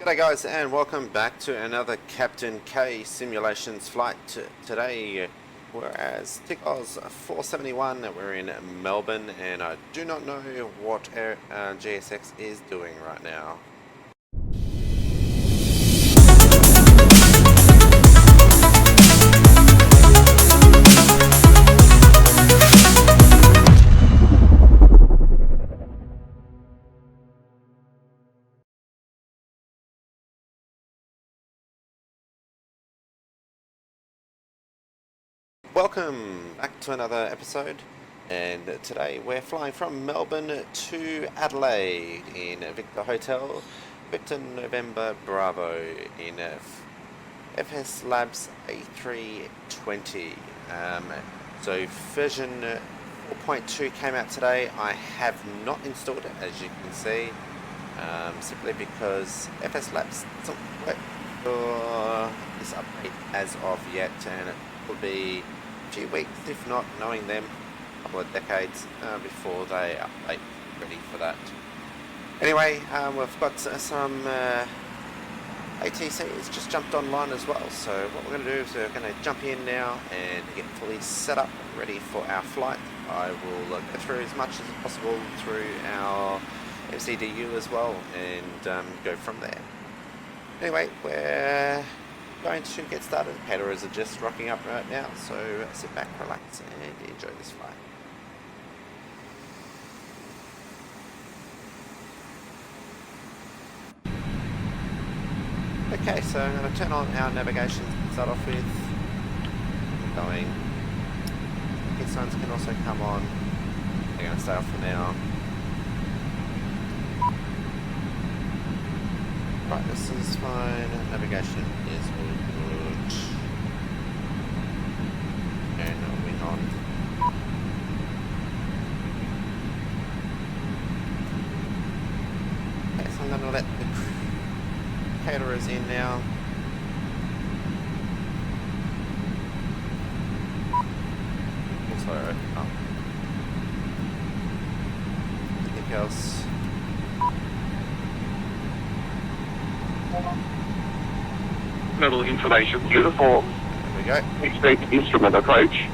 G'day guys, and welcome back to another Captain K Simulations flight. Today we're as TGG471. We're in Melbourne, and I do not know what GSX is doing right now. Welcome back to another episode, and today we're flying from Melbourne to Adelaide in Victor Hotel, Victor November Bravo in FsLabs A320. So version 4.2 came out today. I have not installed it, as you can see, simply because FsLabs doesn't work for this update as of yet, and it will be few weeks, if not, knowing them, a couple of decades before they update ready for that. Anyway, we've got some ATCs just jumped online as well, so what we're going to do is we're going to jump in now and get fully set up and ready for our flight. I will go through as much as possible through our MCDU as well and go from there. Anyway, we're going to get started. Caterers are just rocking up right now, so sit back, relax, and enjoy this flight. Okay, so I'm going to turn on our navigation to start off with. Going. Hit signs can also come on. They're going to stay off for now. Right, this is fine. Navigation is all good. And wing on. Okay, so I'm going to let the caterers in now. Also open up. Anything else? Middle information uniform. There we go. Expect instrument approach.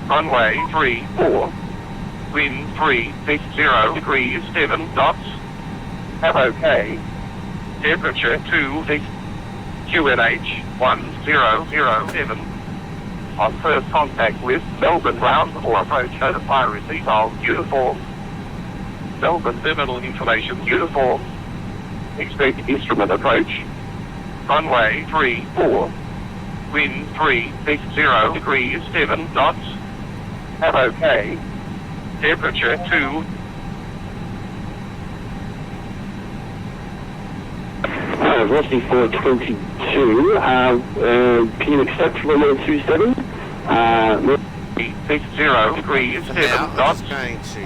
Runway 34. Wind 360 degrees 7 knots. Have OK. Temperature 26. QNH 1007. On first contact with Melbourne ground or approach, notify receipt of uniform. Melbourne terminal information uniform. Expect instrument approach. Runway 34. Wind 360 degrees 7 knots. Have OK. Temperature 2. Velocity 422. Can you accept runway 27? 360 degrees For 7 now, I'm knots. just going to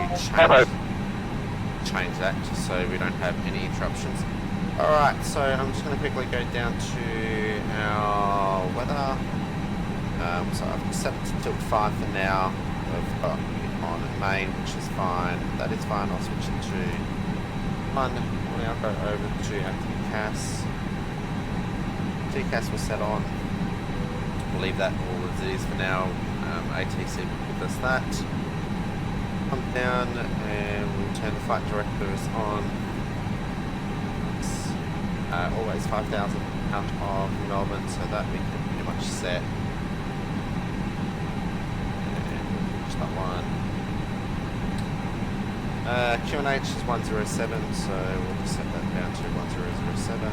change that just so we don't have any interruptions. Alright, so I'm just going to quickly go down to our weather. So I've set it to tilt 5 for now. We've got it on main, which is fine. That is fine. I'll switch it to 1. We'll now go over to our TCAS. TCAS will set on. We'll leave that all as it is for now. ATC will give us that. Come down and we'll turn the flight directors on. Always 5,000 out of Melbourne, so that we can pretty much set. And push that one. QNH is 107, so we'll just set that down to 1007.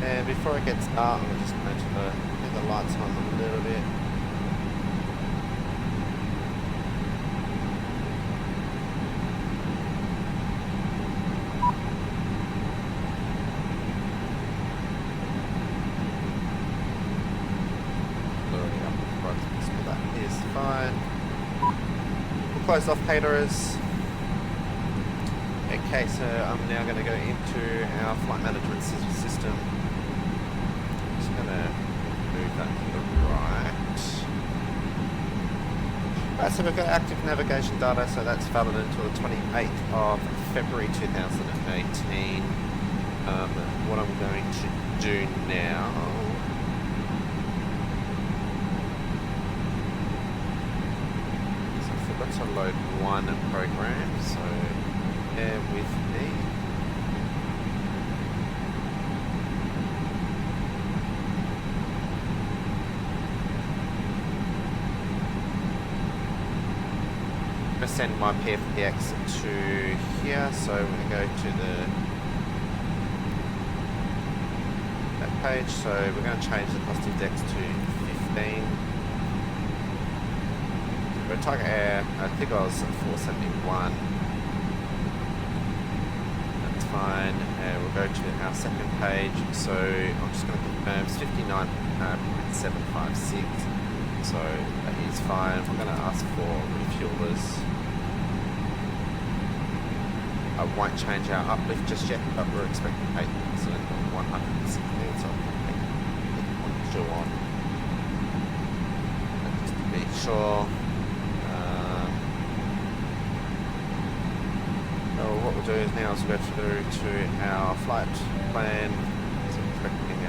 And before I get started, I'm just going to turn the lights on a little bit. Already up the front, so that is fine. We'll close off caterers. Okay, so I'm now going to go into our flight management system. Just going to move that to the right. Right, so we've got active navigation data, so that's valid until the 28th of February 2018. What I'm going to do now... So I forgot to load one program, so bear with me. I'm going to send my PFPX to here, so we're going to go to that page. So we're going to change the cost index to 15. We're target air, I think I was 471. That's fine. We'll go to our second page. So I'm just going to confirm it's 59.756. So that is fine. We're going to ask for refuelers. I won't change our uplift just yet, but we're expecting 8,116, so I'll take 1.2 on. And just to be sure. What we'll do is now is we'll go through to our flight plan. So we're expecting a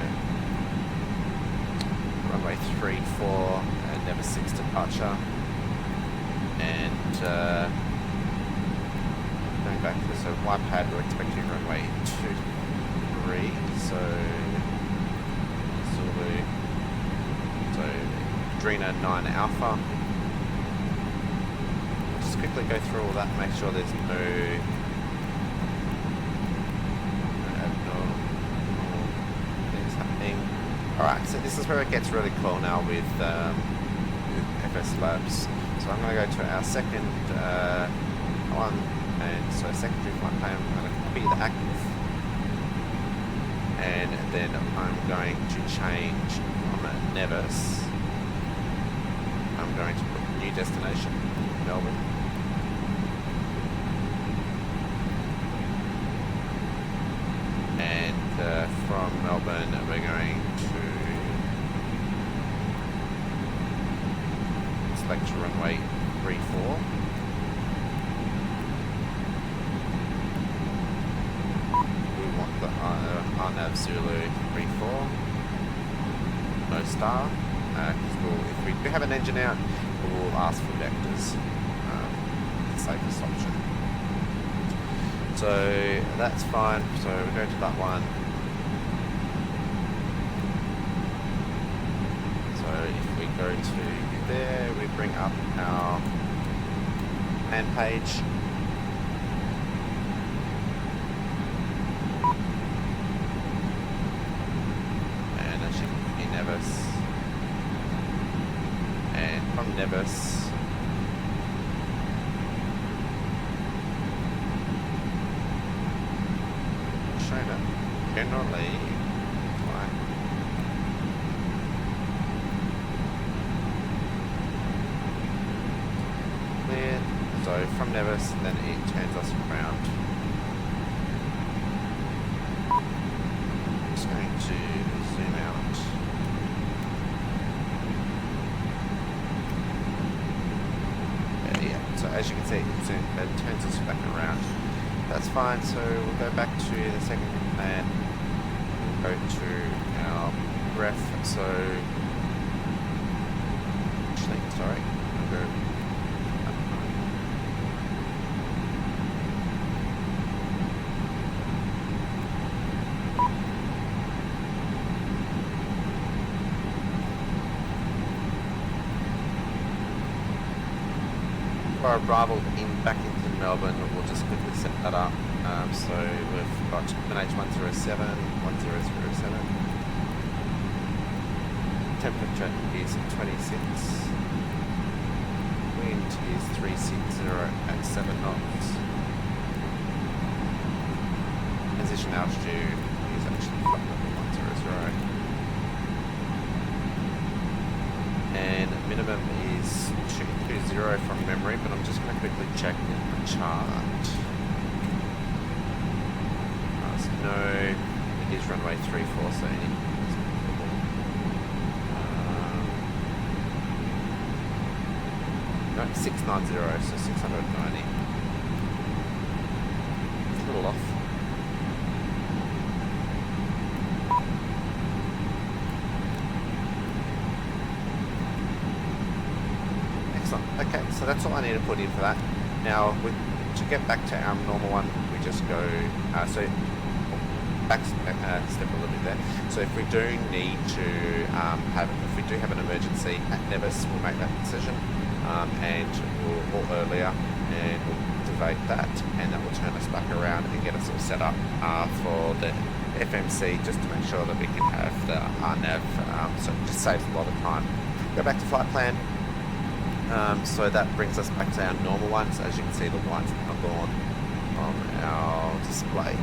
runway 34 and never 6 departure. And going back to the YPAD, we're expecting runway 23, so Zulu, so Adrena 9 Alpha. We'll just quickly go through all that, make sure there's no abnormal things happening. Alright, so this is where it gets really cool now with FsLabs. So I'm going to go to our second one. And so secondary flight plan, I'm going to copy the active, and then I'm going to change from Nevis. I'm going to put new destination, Melbourne. And from Melbourne, we're going to select runway 34. Arnav Zulu 34, no star. If we do have an engine out, we'll ask for vectors, the safest option. So that's fine. So we go to that one. So if we go to there, we bring up our plan page. And from Nevis, showing up generally like clear. So from Nevis, then it turns us around. I'm just going to zoom out. So as you can see, it turns us back around. That's fine, so we'll go back to the second plan. We'll go to our ref, so... Actually, sorry, I'll go... Our arrival back into Melbourne, we'll just quickly set that up. So we've got NH107, 1007. Temperature is 26. Wind is 360 at 7 knots. Transition altitude is actually flat level 100. And minimum is 220 from memory, but I'm just going to quickly check in the chart. runway 34, so any no, 690, so 690. It's a little off. Excellent. Okay, so that's all I need to put in for that. Now, to get back to our normal one, we just go, step a little bit there. So if we do need to if we do have an emergency at Nevis, we'll make that decision, or earlier, and we'll activate that, and that will turn us back around and get us all set up for the FMC, just to make sure that we can have the RNAV, so it just saves a lot of time. Go back to flight plan. So that brings us back to our normal ones. As you can see, the lights are gone on our display.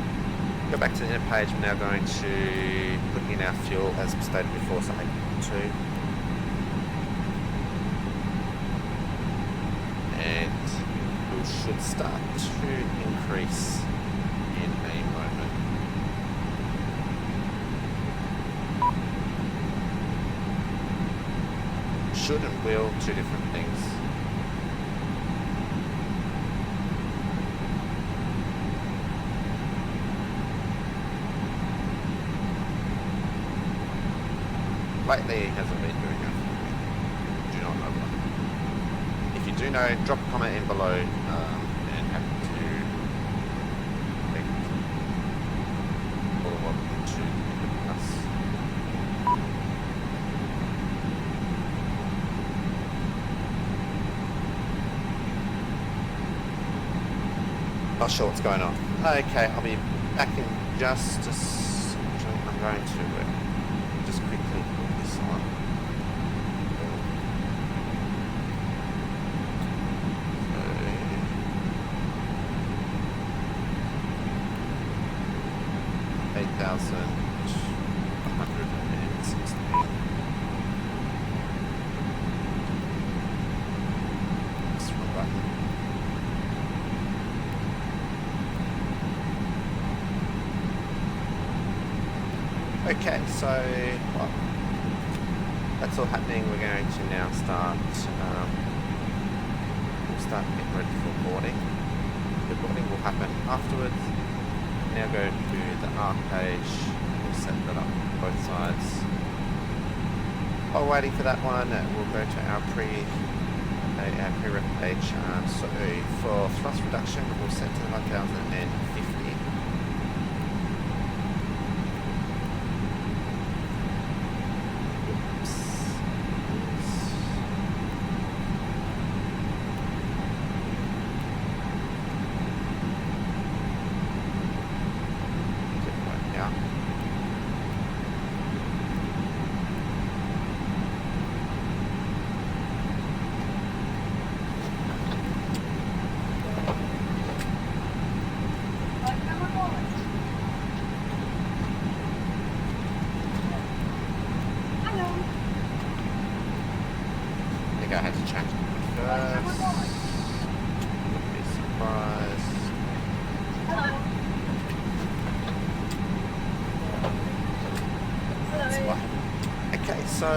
Go back to the inner page. We're now going to put in our fuel as stated before, so 8.2. And we should start to increase in a moment. Should and will, two different things. Lately it hasn't been doing that for me. Do not know why. If you do know, drop a comment in below, and happy to make all welcome to us. Not sure what's going on. Okay, I'll be back in just a I'm going to just quickly put this on. So, 8,116. That's one button. Okay, so well, that's all happening. We're going to now start. We'll start getting ready for boarding. The boarding will happen afterwards. Now go to the ARC page. We'll set that up on both sides. While waiting for that one, we'll go to our pre-ref page. So for thrust reduction, we'll set to 1,050. I had to change it first. Wouldn't be surprised. Okay, so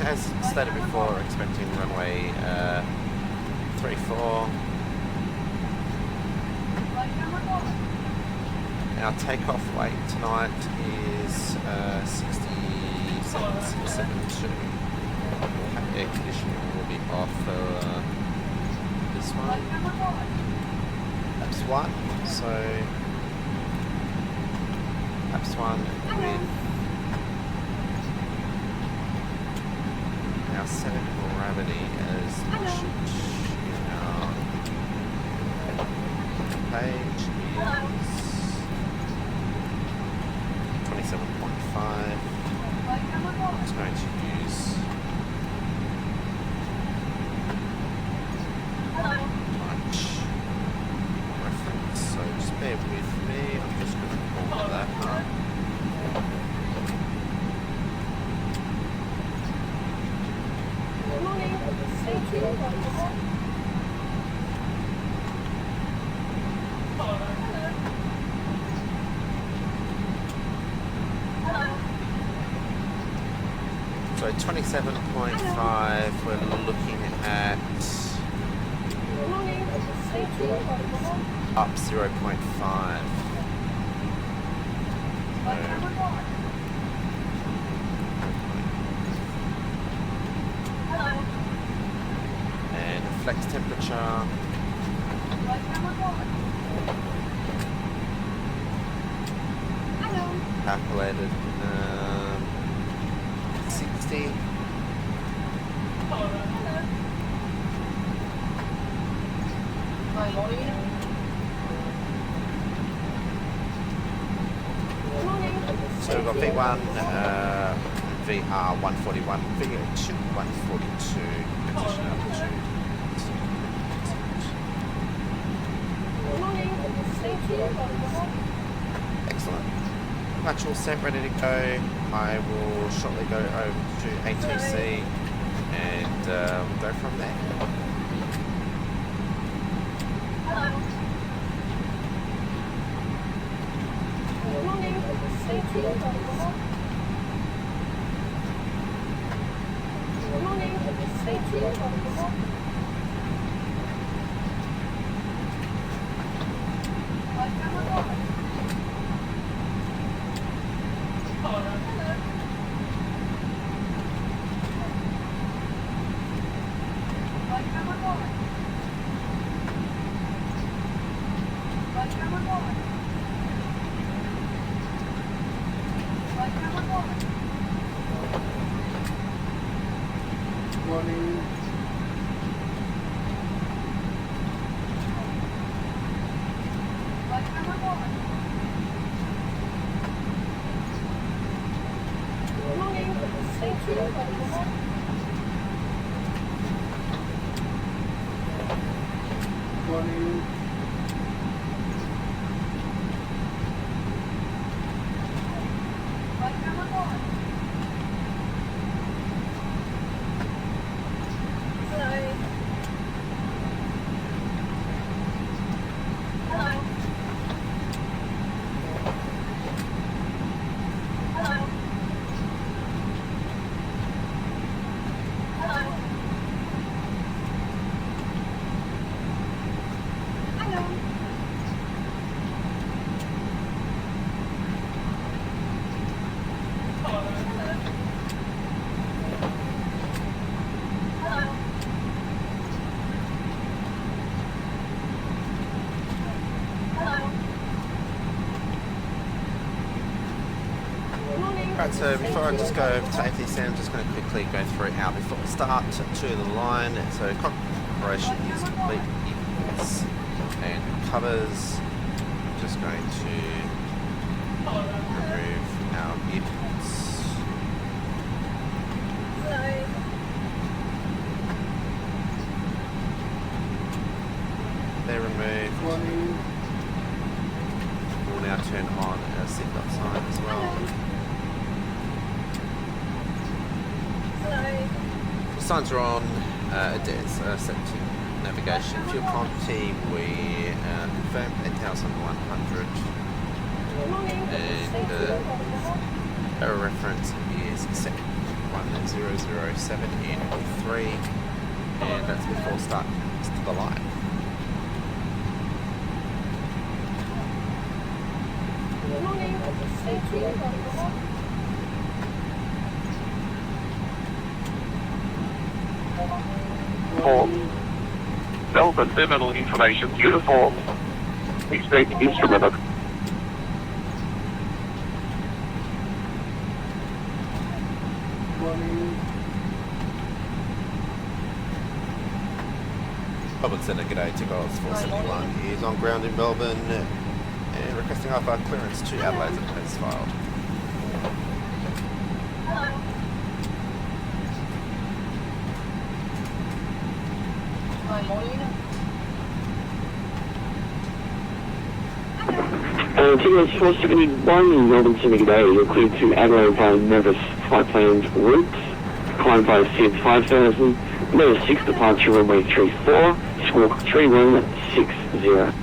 as stated before, expecting runway 34. Our takeoff weight tonight is 67.72. Air conditioning will be off this one. Apps 1. So apps 1 with our center of gravity as mentioned in our page is 27.5. It's going to use reference, so just bear with me. I'm just going to pull that up. 27.5, we're looking at up 0.5. And flex temperature. Calculated 60. So we've got V1, VR 141, VH 142, position altitude. Excellent. Much all set, ready to go. I will shortly go over to ATC and we'll go from there. Right, so before I just go over to ATC, I'm just going to quickly go through our before we start to the line. So cockpit operation is complete, equals and covers. I'm just going to remove our earpods. They're removed. We'll now turn on our seatbelt sign as well. Signs are on, it is set to navigation. Fuel quantity, we confirm 8,100 and our reference is 1007 in 3 and that's before start to the line. Melbourne Terminal Information Uniform. Expect instrument of Public Centre, g'day to Golf 471 is on ground in Melbourne and requesting IFR clearance to Adelaide as filed. TGG471 in Melbourne City today. You're cleared to Adelaide by Nevis flight plans routes. Climb by SID 5000. Nevis 6 departure runway 34. Squawk 3160.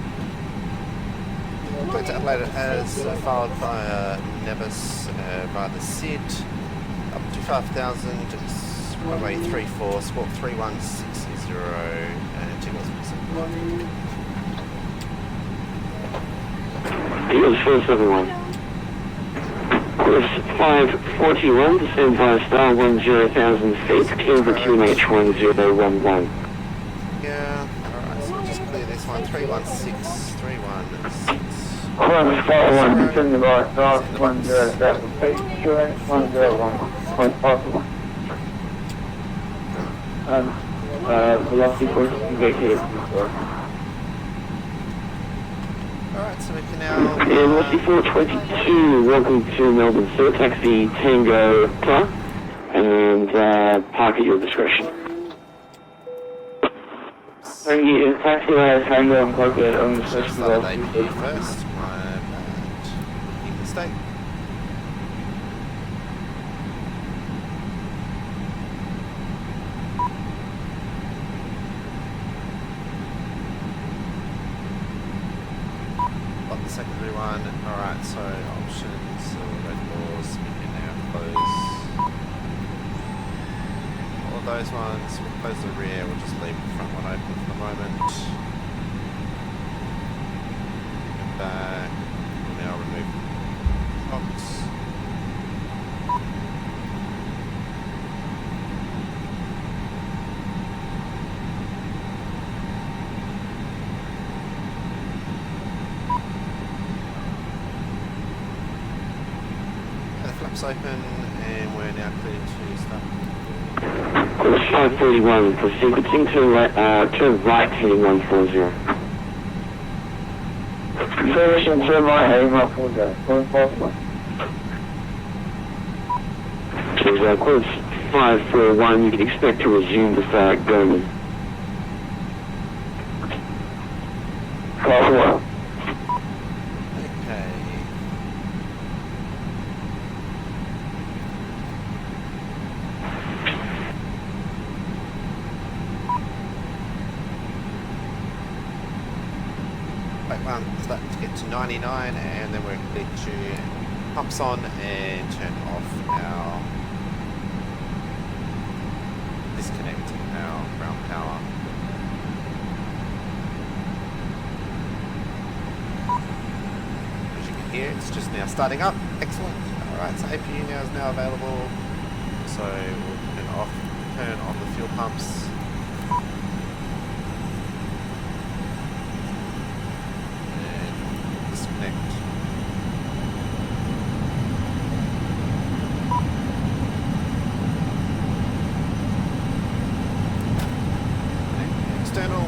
Cleared to Adelaide as filed via Nevis via the SID up to 55,000, runway 34, squawk 3160, and 2 miles per second. Eagles 471. Course 541, descend via star 10,000 feet, Canberra QNH 1011. Yeah, alright, so we'll just clear this one, 316, 316. Course 51, descend via star 10,000 feet, QNH 101.51. Velocity course vacated. Alright, so we can now... And Rusty 422, welcome to Melbourne. So taxi Tango car, and park at your discretion. Thank you. Taxi Tango and park at your Should have discretion. started AP first, my bad. Big mistake. Got the secondary one. Alright, so options, red doors, we can now close all of those ones. We'll close the rear, we'll just leave the front one open for the moment. Go back, we'll now remove shocks. Flaps open, and we're now clear to start. Course 541, for sequencing, turn right heading 140. Confirmation, turn right heading 140. Course 51. So course 541, you can expect to resume the start going. Course 1. Okay. Back one, start to get to 99, and then we're clear to pumps on and turn off our disconnect our ground power. As you can hear, it's just now starting up. Excellent. Alright, so APU now is now available. So we'll turn on the fuel pumps. And disconnect. External.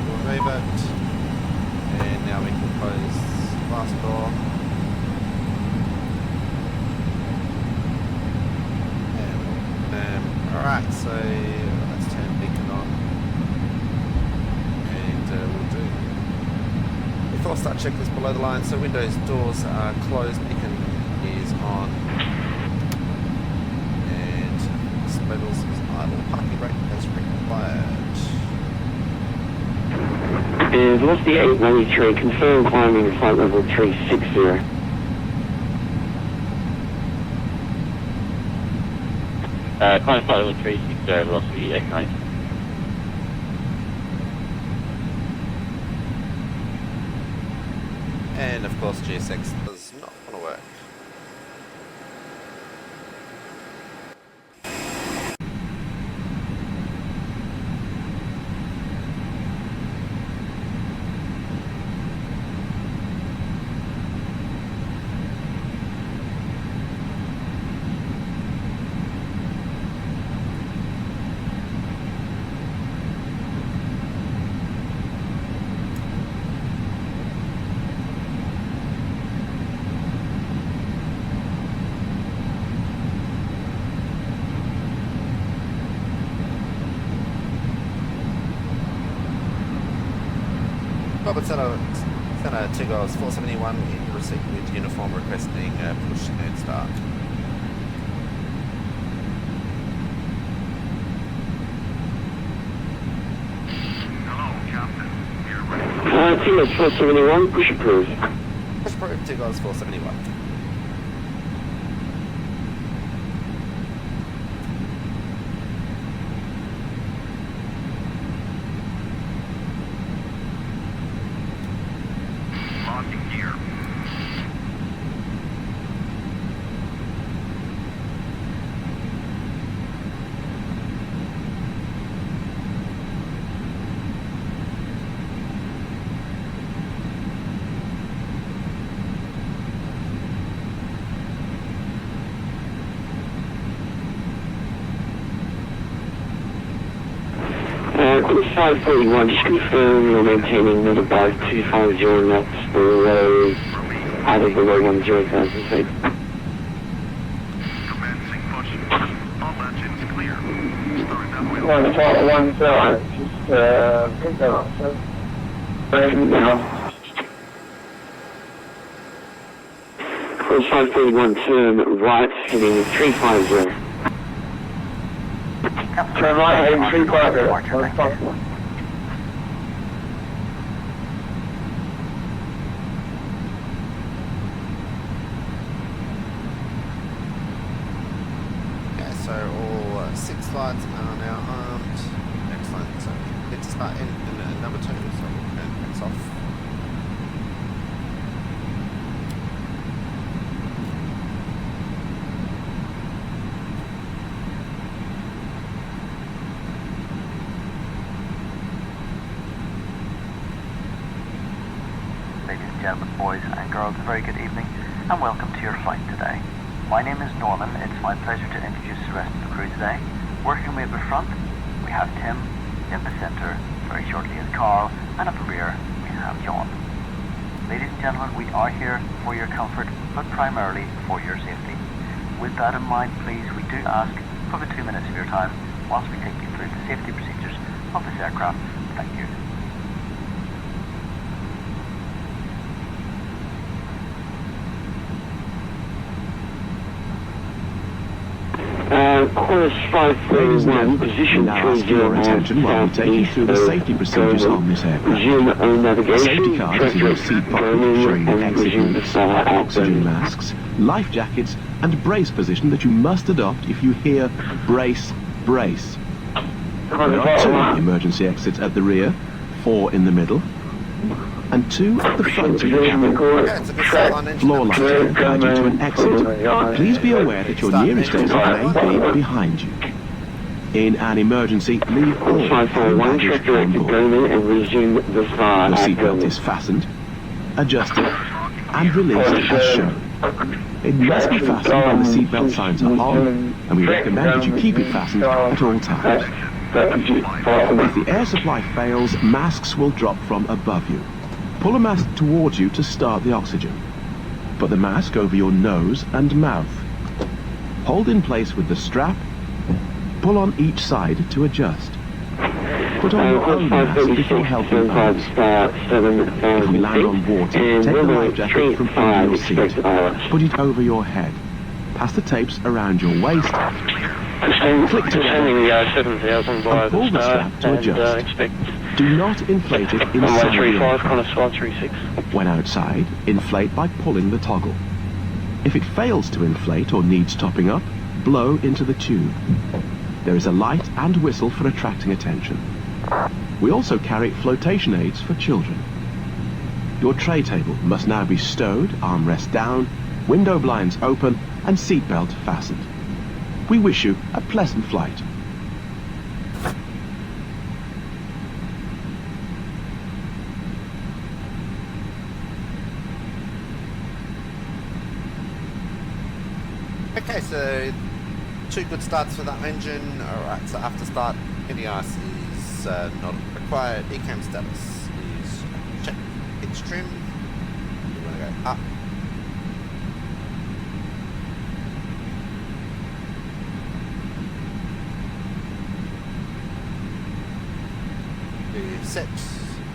We'll remove it. And now we can close the last door. And alright, so let's turn beacon on. And we'll do before start checklist below the line. So windows, doors are closed, beacon is on. Levels is idle, parking brake as required. And velocity 893, confirm climbing flight level 360. Climb flight level 360, velocity 890. And of course GSX does not want to work. Robert Center 2 Goals 471 in receipt with uniform requesting push and start. TMS 471, push approved. Push approved 2 Goals 471. Quarter 541, just confirm you're maintaining not above 250 knots below, out of below 10,000 feet. Commencing push. All engines clear. Start that way. 1 just pick that up, sir. Quarter 541, turn right, heading 350. Turn right, heading 350. Okay, so all 6 lights are now armed. Excellent. So we need to start in number 2, so we'll turn this off. Ladies and gentlemen, boys and girls, a very good evening and welcome to your flight today. My name is Norman. It's my pleasure to introduce the rest of the crew today. Working way at the front, we have Tim. In the centre, very shortly is Carl, and up the rear, we have John. Ladies and gentlemen, we are here for your comfort, but primarily for your safety. With that in mind, please, we do ask for the 2 minutes of your time whilst we take you through the safety procedures of this aircraft. Thank you. Course 541, position now ask for your attention while we take you through the safety procedures on this aircraft. Resume own navigation. Safety card is in your seat pocket, showing the exit routes, oxygen masks, life jackets, and brace position that you must adopt if you hear brace, brace. There are 2 emergency exits at the rear, 4 in the middle, and 2 at the front of your cabin. Yeah, it's a good start on engine Floor number lights 2. will guide you to an exit. Please be aware that your nearest exit may be behind you. In an emergency, leave all hand 541, baggage check direct on to board. Brisbane and resume the fire. Your seatbelt is fastened, adjusted, and released as shown. It must be fastened when the seatbelt signs are on, and we recommend that you keep it fastened at all times. If the air supply fails, masks will drop from above you. Pull a mask towards you to start the oxygen. Put the mask over your nose and mouth. Hold in place with the strap. Pull on each side to adjust. Put on your own mask before helping others. If we land on water, take the life jacket from under your seat. Put it over your head. Pass the tapes around your waist. Click together and pull the strap to adjust. Do not inflate it inside the aircraft. When outside, inflate by pulling the toggle. If it fails to inflate or needs topping up, blow into the tube. There is a light and whistle for attracting attention. We also carry flotation aids for children. Your tray table must now be stowed, armrest down, window blinds open, and seatbelt fastened. We wish you a pleasant flight. Okay, so 2 good starts for that engine. Alright, so after start, NDIS is not required. ECAM status is check. Pitch trim. You want to go up. Do set.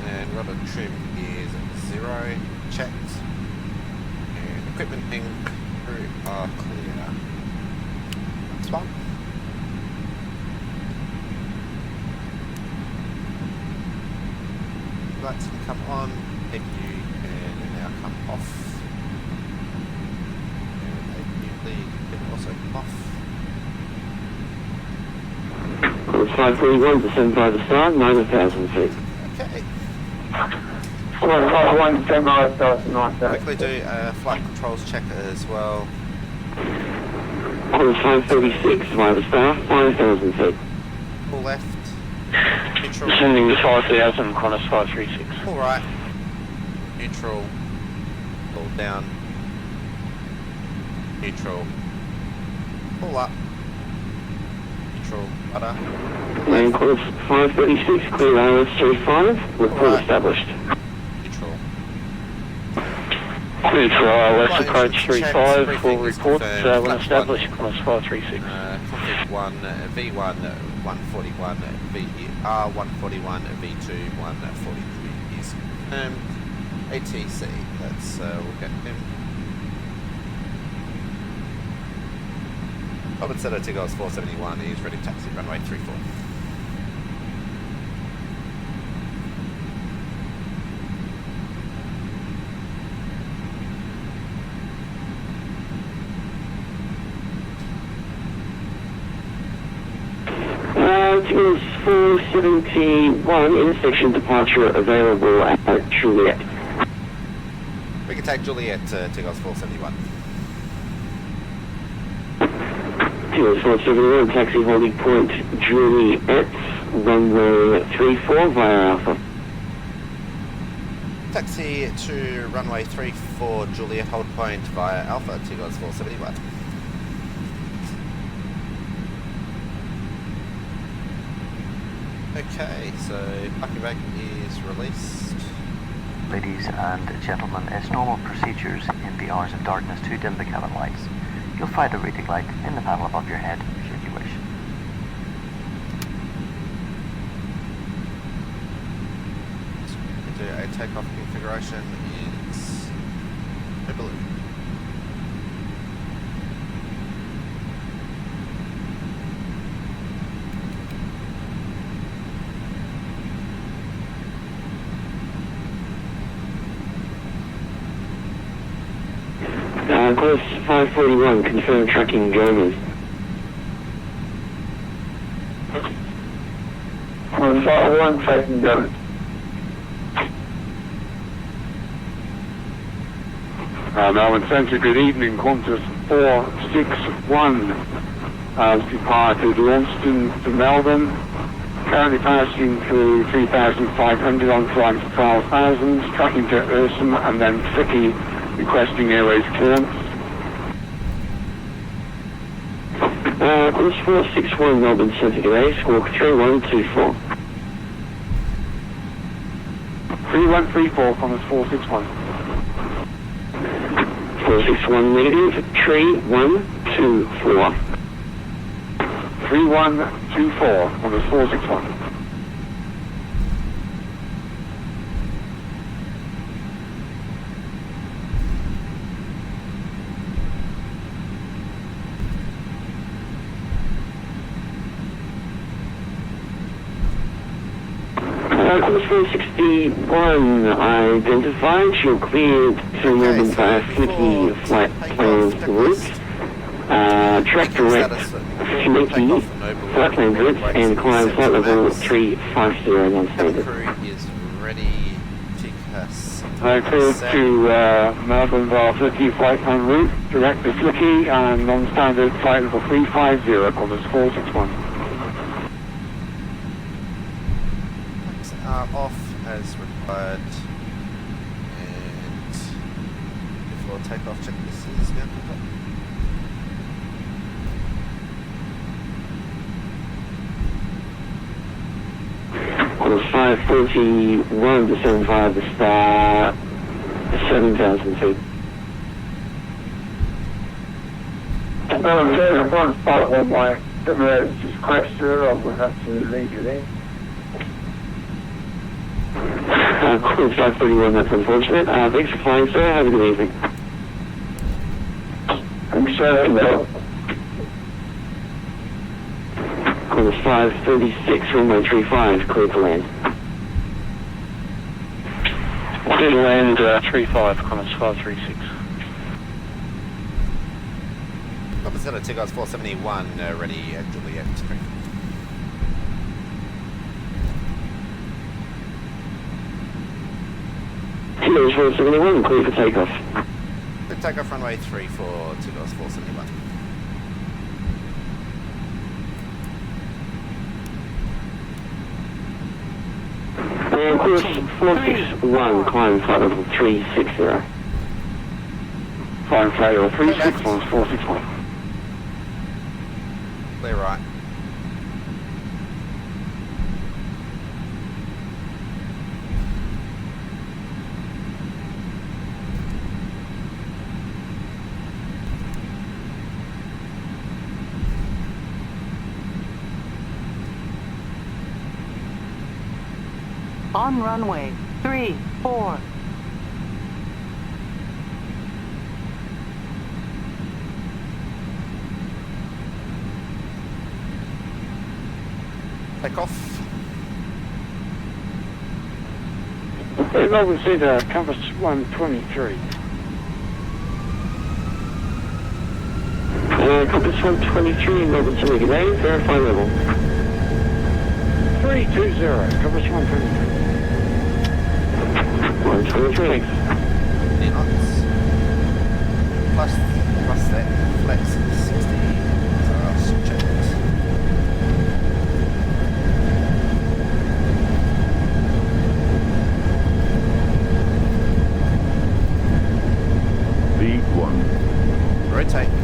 And rudder trim is 0. Checked. And equipment and crew are clear. That's fine. Lights can come on, then you can now come off. And a new lead can also come off. 541 to 75 the star, 9,000 feet. Okay. 1 10 miles south, 9,000. Quickly do a flight controls check as well. On 536 via the star, 5,000 feet. Pull left. Neutral. Descending to 5,000, Qantas 536. Pull right. Neutral. Pull down. Neutral. Pull up. Neutral. Butter. And course 536, clear ILS 35, report Alright. established. Neutral. Neutral ILS Right, approach instruction checks, 35, briefing full is report, confirmed, when flaps established, course 536. Config 1, V1, 141, VR 141, V2, 143 is confirmed. ATC, let's look at him. Robert Setter, Tigos 471, he's ready to taxi, runway 34. Tigos 471, intersection departure available at Juliet. We can take Juliet, Tigos 471. Tigos 471, taxi holding point Juliet, runway 34 via Alpha. Taxi to runway 34, Juliet, hold point via Alpha, Tigos 471. Okay, so parking brake is released. Ladies and gentlemen, it's normal procedures in the hours of darkness to dim the cabin lights. You'll find a reading light in the panel above your head, should you wish. So a takeoff configuration is blue. Course 541, confirm tracking German. Course 541, tracking German. Melbourne Central, good evening. Qantas 461 has departed Launceston to Melbourne. Currently passing through 3,500 on flight to 12,000, tracking to Ursum and then Tricky, requesting airways clearance. Course 461, Melbourne Centre today, squawk 3124. 3134 from us 461. 461 negative, 3124. 3124 from us 461. Course 461 identified, you're cleared to Melbourne via Flicky flight plans route. Track direct Flicky flight plan route and climb flight level 350 non-standard. Crew is ready to cuss. Cleared to Melbourne via Flicky flight plan route, direct to Flicky and non-standard flight level 350, Qantas 461. Off as required, and before takeoff checklist is now complete. Course 541 to 75 the star, 7,000 feet. One spot on my simulator just crashed through, I will have to leave you there. Course 541, that's unfortunate. Thanks for flying, sir. Have a good evening. I'm sure that Course 536, runway 35, clear to land. clear to land 35, Qantas 536. Robert Setter, Tigos 471, ready at Juliet. Tigos 471, clear for takeoff. Good takeoff runway 34, Tigos 471. Course 461, climb flight level 360. Flying flight level 361, 461. Clear right. On runway 34. Take off. Okay, Melbourne Centre, compass 123. Compass 123, Melbourne Centre, good day, verify level. 320, compass 123. 123. Near knots. Plus that flex 60. So I'll check it. V1. Rotate.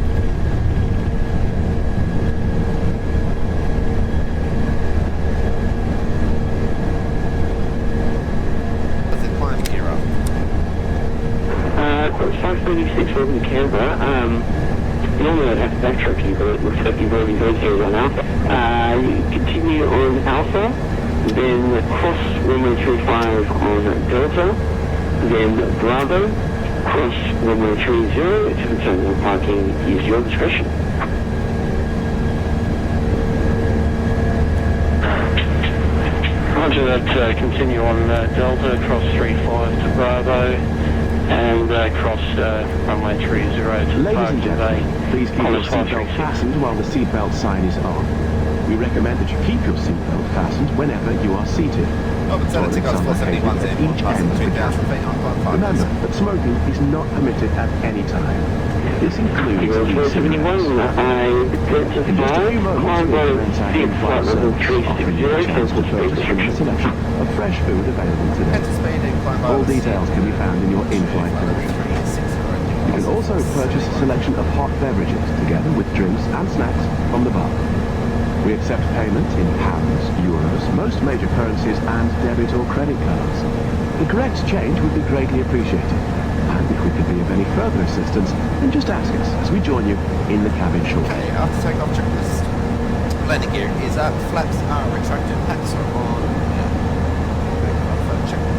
What's the climb gear up? 536 over to Canberra. Normally I'd have to backtrack you, but it looks like you've already gone here right now. You continue on Alpha, then cross runway 35 on Delta, then Bravo, cross runway 30, to return no parking, use your discretion. Roger that, continue on Delta, cross 35 to Bravo, and cross runway 30 to Ladies and Parking Bay. gentlemen, please keep your seatbelt fastened while the seatbelt sign is on. We recommend that you keep your seatbelt fastened whenever you are seated. Melbourne Centre, tickets Toilets are 471 located at in, each passing end of the 2,000 cabin. feet on climb 5. Remember that smoking is not permitted at any time. This includes Eagle e-cigarettes. 471, I get to In just a 5, few moments, climb we'll by commence our seat in-flight flight level service, offering you a 360, chance to cancel space purchase from the restriction. selection of fresh food available today. Enter speed in climb by. All details can be found in your in-flight brochure. You can also purchase a selection of hot beverages together with drinks and snacks from the bar. We accept payment in pounds, euros, most major currencies and debit or credit cards. The correct change would be greatly appreciated. And if we could be of any further assistance, then just ask us as we join you in the cabin shortly. Okay, after takeoff checklist. Landing gear is up, flaps are retracted, packs are on. Checklist.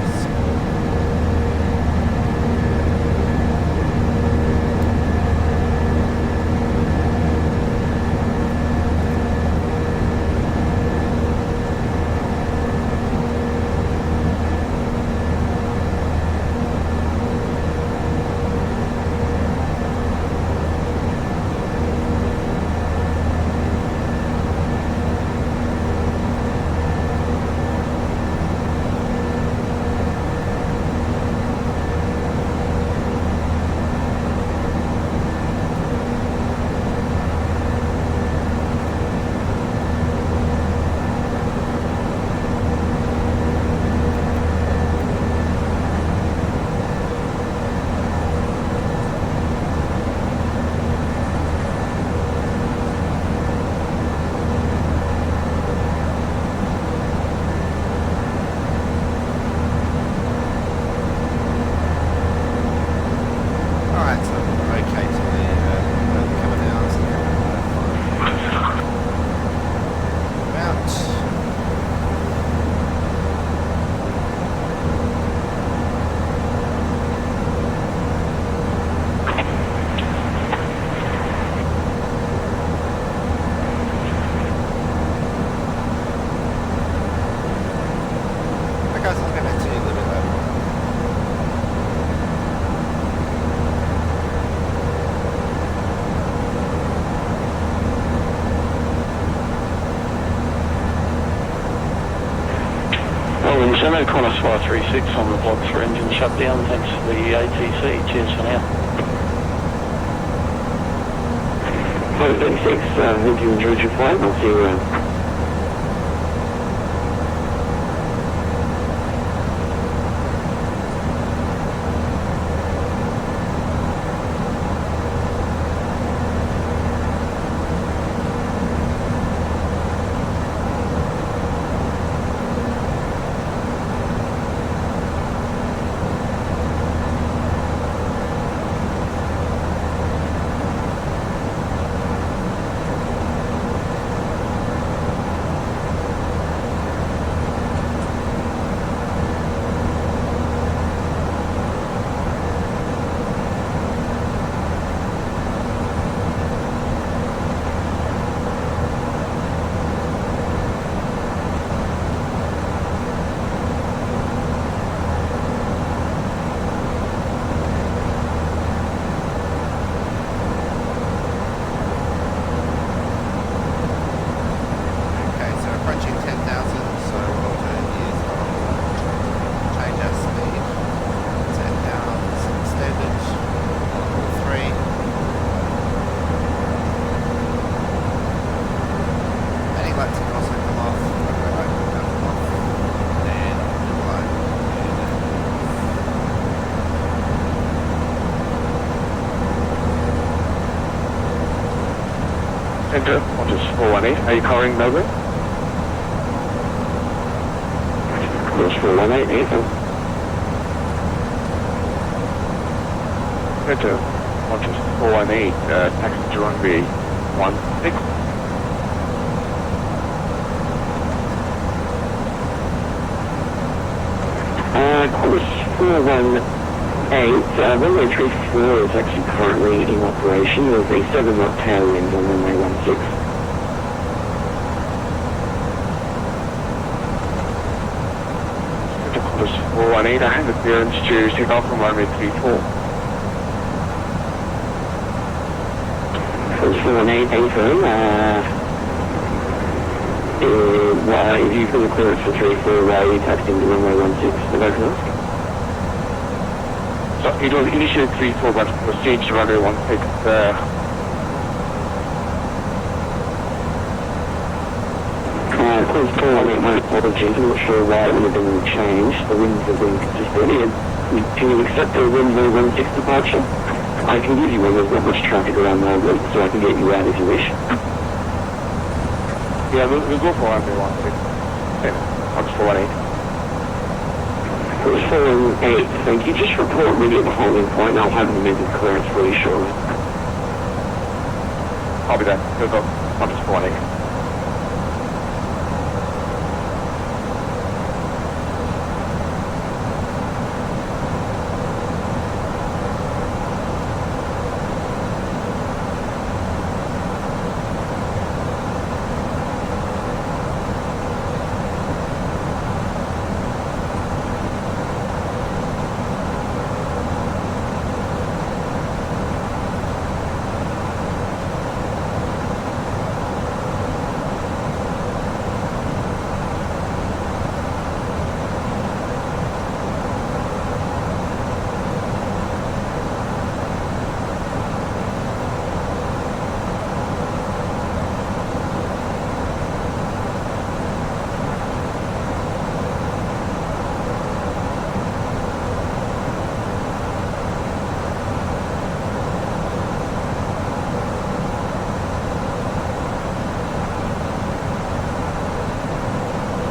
Center, Qantas 536 on the block for engine shutdown. Thanks for the ATC. Cheers for now. 536, hope you enjoyed your flight. I'll see you around. Enter, Qantas 418. Are you covering Melbourne? Course 418, Ethan. Enter, Qantas 418. Taxi to runway 16. Course 418, runway 34 is actually currently in operation. There's a 7 knot tailwind on runway 16. Qantas 418, I have the clearance to take off from runway 34. Course 418, Ethan, if you've got a clearance for 34, you taxed into runway 16, the back ask. So it was initially 34, but was changed to runway 16. Course 418, my apologies, I'm not sure why it would have been changed. The winds have been consistent. Can you accept the runway 16 departure? I can give you one, there's not much traffic around Melbourne, so I can get you out if you wish. Yeah, we'll go for runway 16. Yeah, Qantas 418. Course 418, thank you. Just report me at the holding point, I'll have an amended clearance for you shortly. Copy that. We'll go Qantas 418.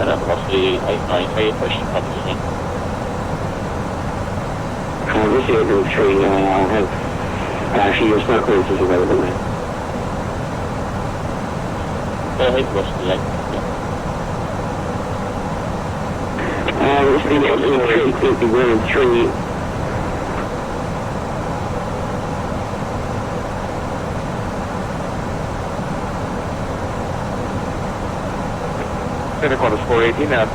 Velocity 893, pushing proposition. This is 893, I'll have, actually your smart clearance is available now. Velocity 8, yeah. This is 893, we're in 3. Center Qantas 418 at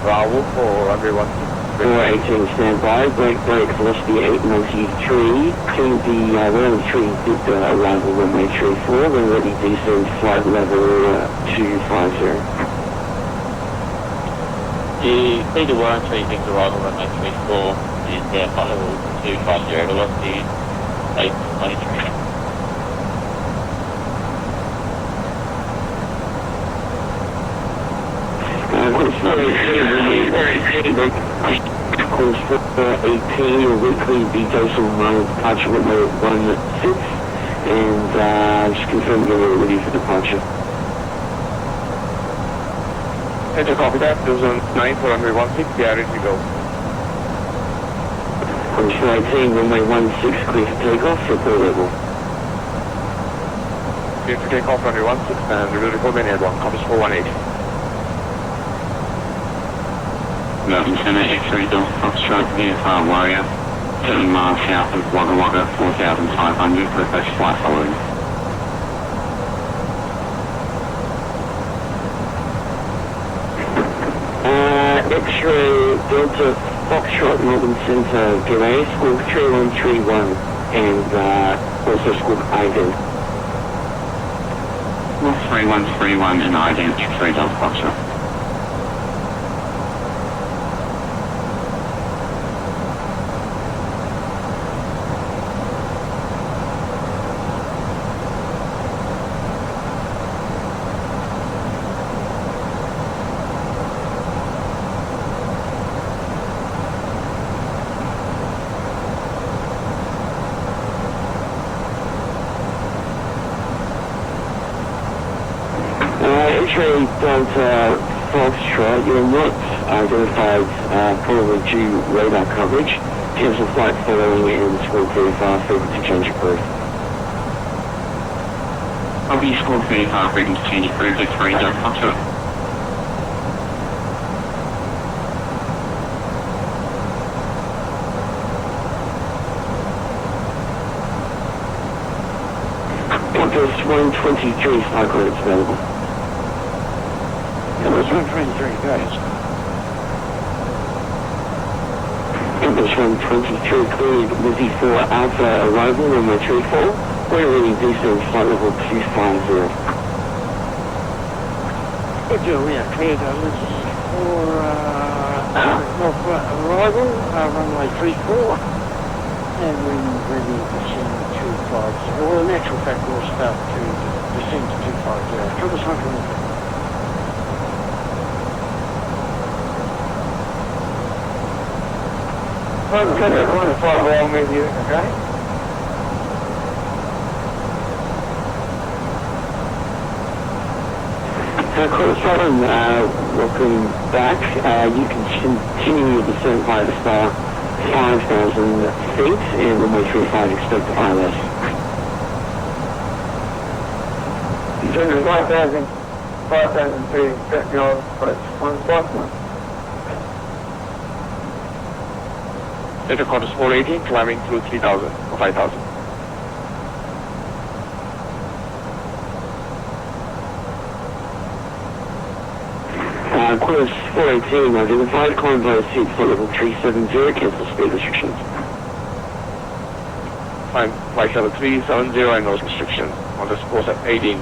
Bravo for runway 16. 418 standby, break, velocity 893, to the runway 3 did arrival runway 34, we're ready to descend flight level 250. The speed of warrant 3 things arrival runway 34 and flight level 250, velocity 893. Course 418, your weekly decosal departure runway 16, and just confirm you're ready for departure. Enter, copy that. Those on 9 for runway 16, we are ready to go. Course 418, runway 16, clear for takeoff, report level. Clear to take off runway 16, and we will report main airborne, Qantas 418. Melbourne Centre, X3 Delta Foxtrot, VFR Warrior, 7 miles south of Wagga Wagga, 4,500, request flight following. X-ray Delta Foxtrot, Melbourne Centre, G'day, squawk 3131, and also squawk ident. 3131 and ident, X3 Delta Foxtrot. X-ray Delta Foxtrot, you're not identified probably due radar coverage. Cancel flight following and squawk VFR, frequency change approved. Copy, squawk VFR, frequency change approved, X-ray Delta Foxtrot. Compass 123 flight clearance available. Compass 123, guys. Compass 123 cleared Lizzie 4 Alpha arrival, runway 34. We're reading descent flight level 250. Good deal, yeah, cleared Lizzie 4 Alpha arrival, runway 34. And we're ready to descend 250. Well, in actual fact, we'll start to descend to 250. Compass 123. Okay, I'm going to fly along with you, okay? Correspondent, welcome back. You can continue your descent via the star 5,000 feet and runway 35 expect ILS. Descending 5,000 feet, expect your approach 151. Center Compass 418, climbing through 3,000 or 5,000. Course 418 identified, climb via seat flight level 370, cancel speed restrictions. Climb flight level 370 and no restrictions on this course at 18.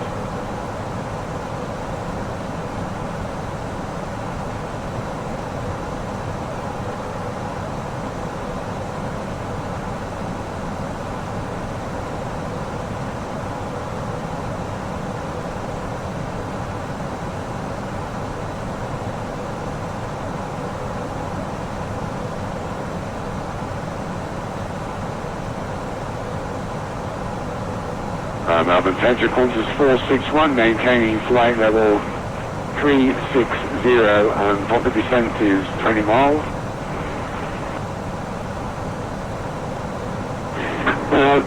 Melbourne Centre, Qantas 461, maintaining flight level 360, and total descent is 20 miles.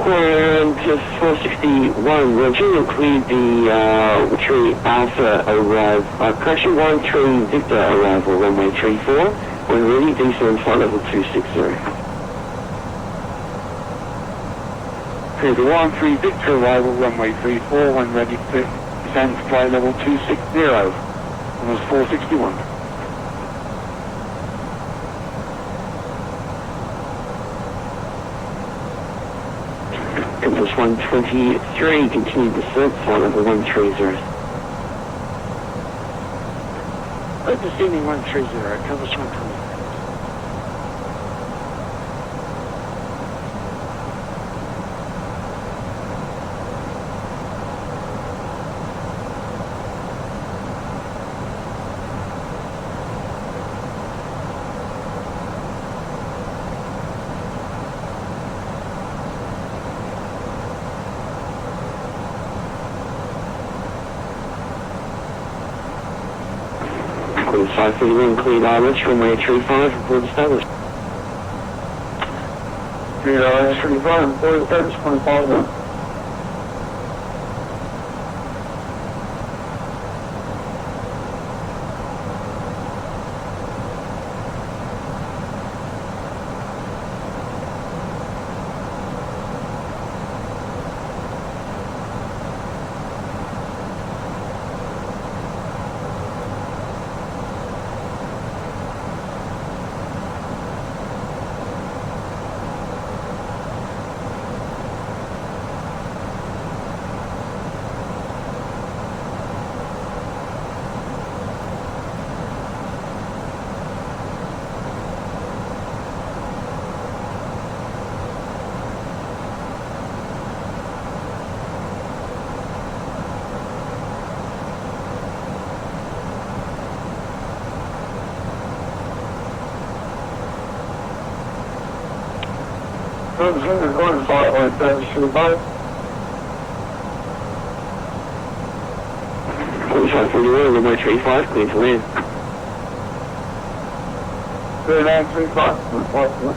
Qantas 461, Roger, you'll clear the 3 Alpha arrival, correction 13 Victor arrival, runway 34, when ready, descend flight level 260. Clear the 13 Victor arrival, runway 34, when ready to descend flight level 260, almost 461. Compass 123, continue descent, flight level 130. Descending 130, Compass 120. Qantas 531, cleared ILS, runway 35, report established. Cleared ILS 35, report established, 25. Going flight line 35. 541, runway 35, clear to land. 3935.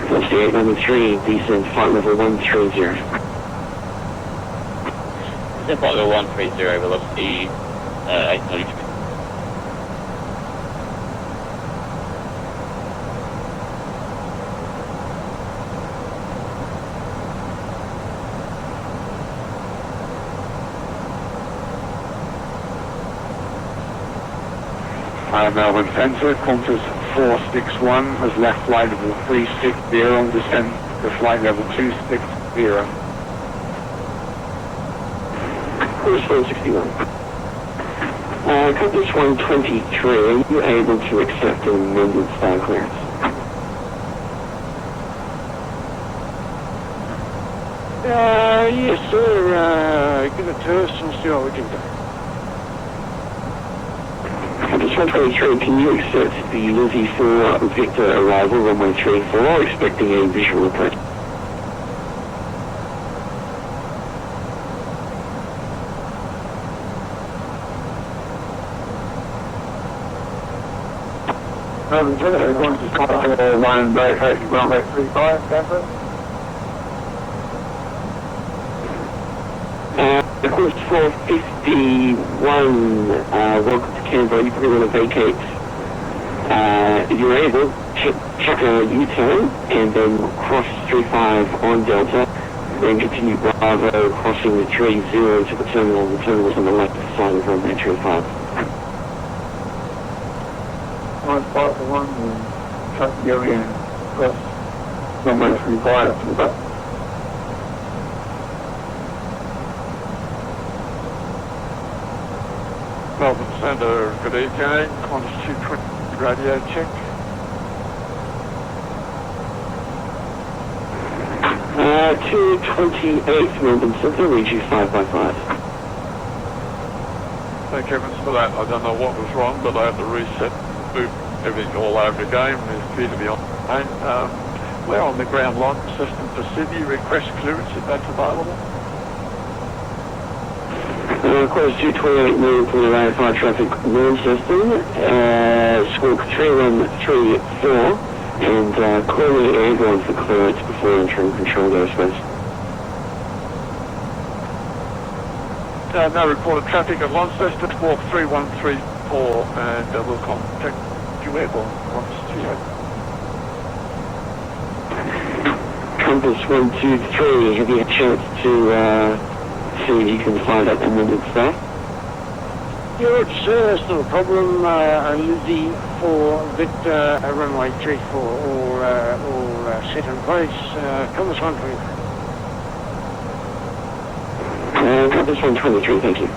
That's the 893, descent flight level 130. Descent flight level 130, velocity 893. Melbourne Centre, Qantas 461 has left flight level 360 on descent to flight level 260. Qantas 461. Qantas 123, are you able to accept an amended star clearance? Yes sir, give it to us and see what we can do. Qantas 123, can you accept the Lizzie 4 Victor arrival, runway 34, expecting a visual approach? Melbourne Centre, going to start runway 35, Stanford. Course 451, welcome to Canberra. You probably want to vacate. If you're able, check a U-turn and then cross 35 on Delta, then continue Bravo, crossing the 30 to the terminal. The terminal's on the left side of runway 35. 151 and trust the area and cross runway 35 to the back. Melbourne Centre, good evening. Qantas 220 radio check. 228 Melbourne Centre, reach you 5 by 5. Thank heavens for that. I don't know what was wrong, but I had to reset, move everything all over again. We appear to be on plane. We're on the ground line system for Sydney. Request clearance if that's available. Course 228 moving to the RFI traffic launch system, squawk 3134, And clearly airborne for clearance before entering controlled airspace. No reported traffic at Launceston, walk 3134, and we'll contact you airborne once you have. Compass 123, have you had a chance to see if you can find out the minutes there? Yeah, it's not a problem. Lizzie for Victor, runway 34, all set in place. Compass 123. Compass 123, thank you.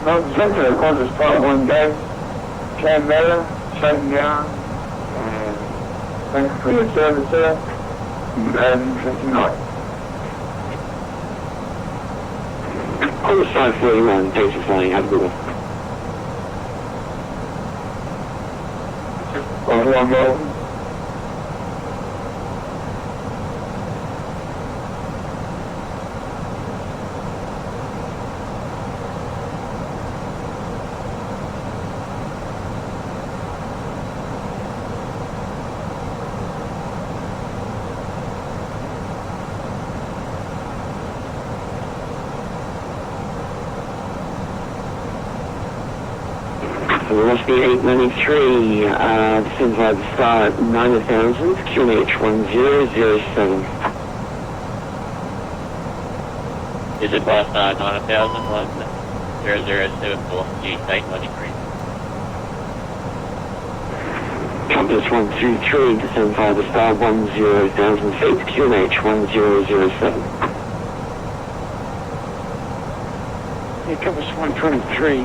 Melbourne Centre, Qantas Flight 1 go, Canberra, shutting down, and thanks for your service there, and interesting night. Qantas 541, thanks for flying, have a good one. One Melbourne. So we must be 893, descend by the star at 9000, QNH 1007. Is it by 9000, 0074, G893? Compass 123, descend by the star 10,000 feet, QNH 1007. Yeah, Compass 123.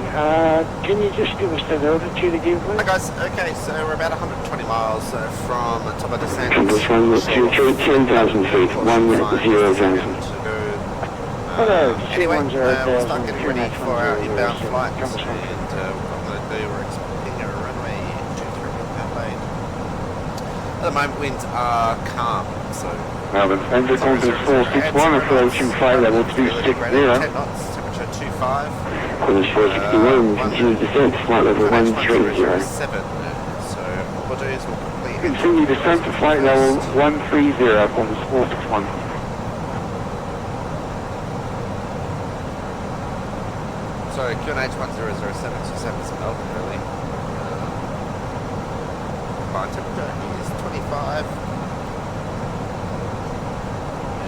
Can you just give us that altitude again, please? Hi guys, okay, so we're about 120 miles from the top of descent. Compass 123, 10,000 feet, 10,000. Hello, Anyway, we'll 210,000, start getting ready for our inbound flight, and Compass what I'm going to do, we're expecting a runway 23 Adelaide. At the moment, winds are calm, so... Melbourne Centre, Compass 461, approaching flight level 260. 10 knots, temperature 25. Qantas 461, continued descent, flight level 130. 7. So what we'll do is we'll quickly... Continue descent to flight level 130, Compass 461. So QNH 1007 to 7 Melbourne, really. Flight temperature is 25.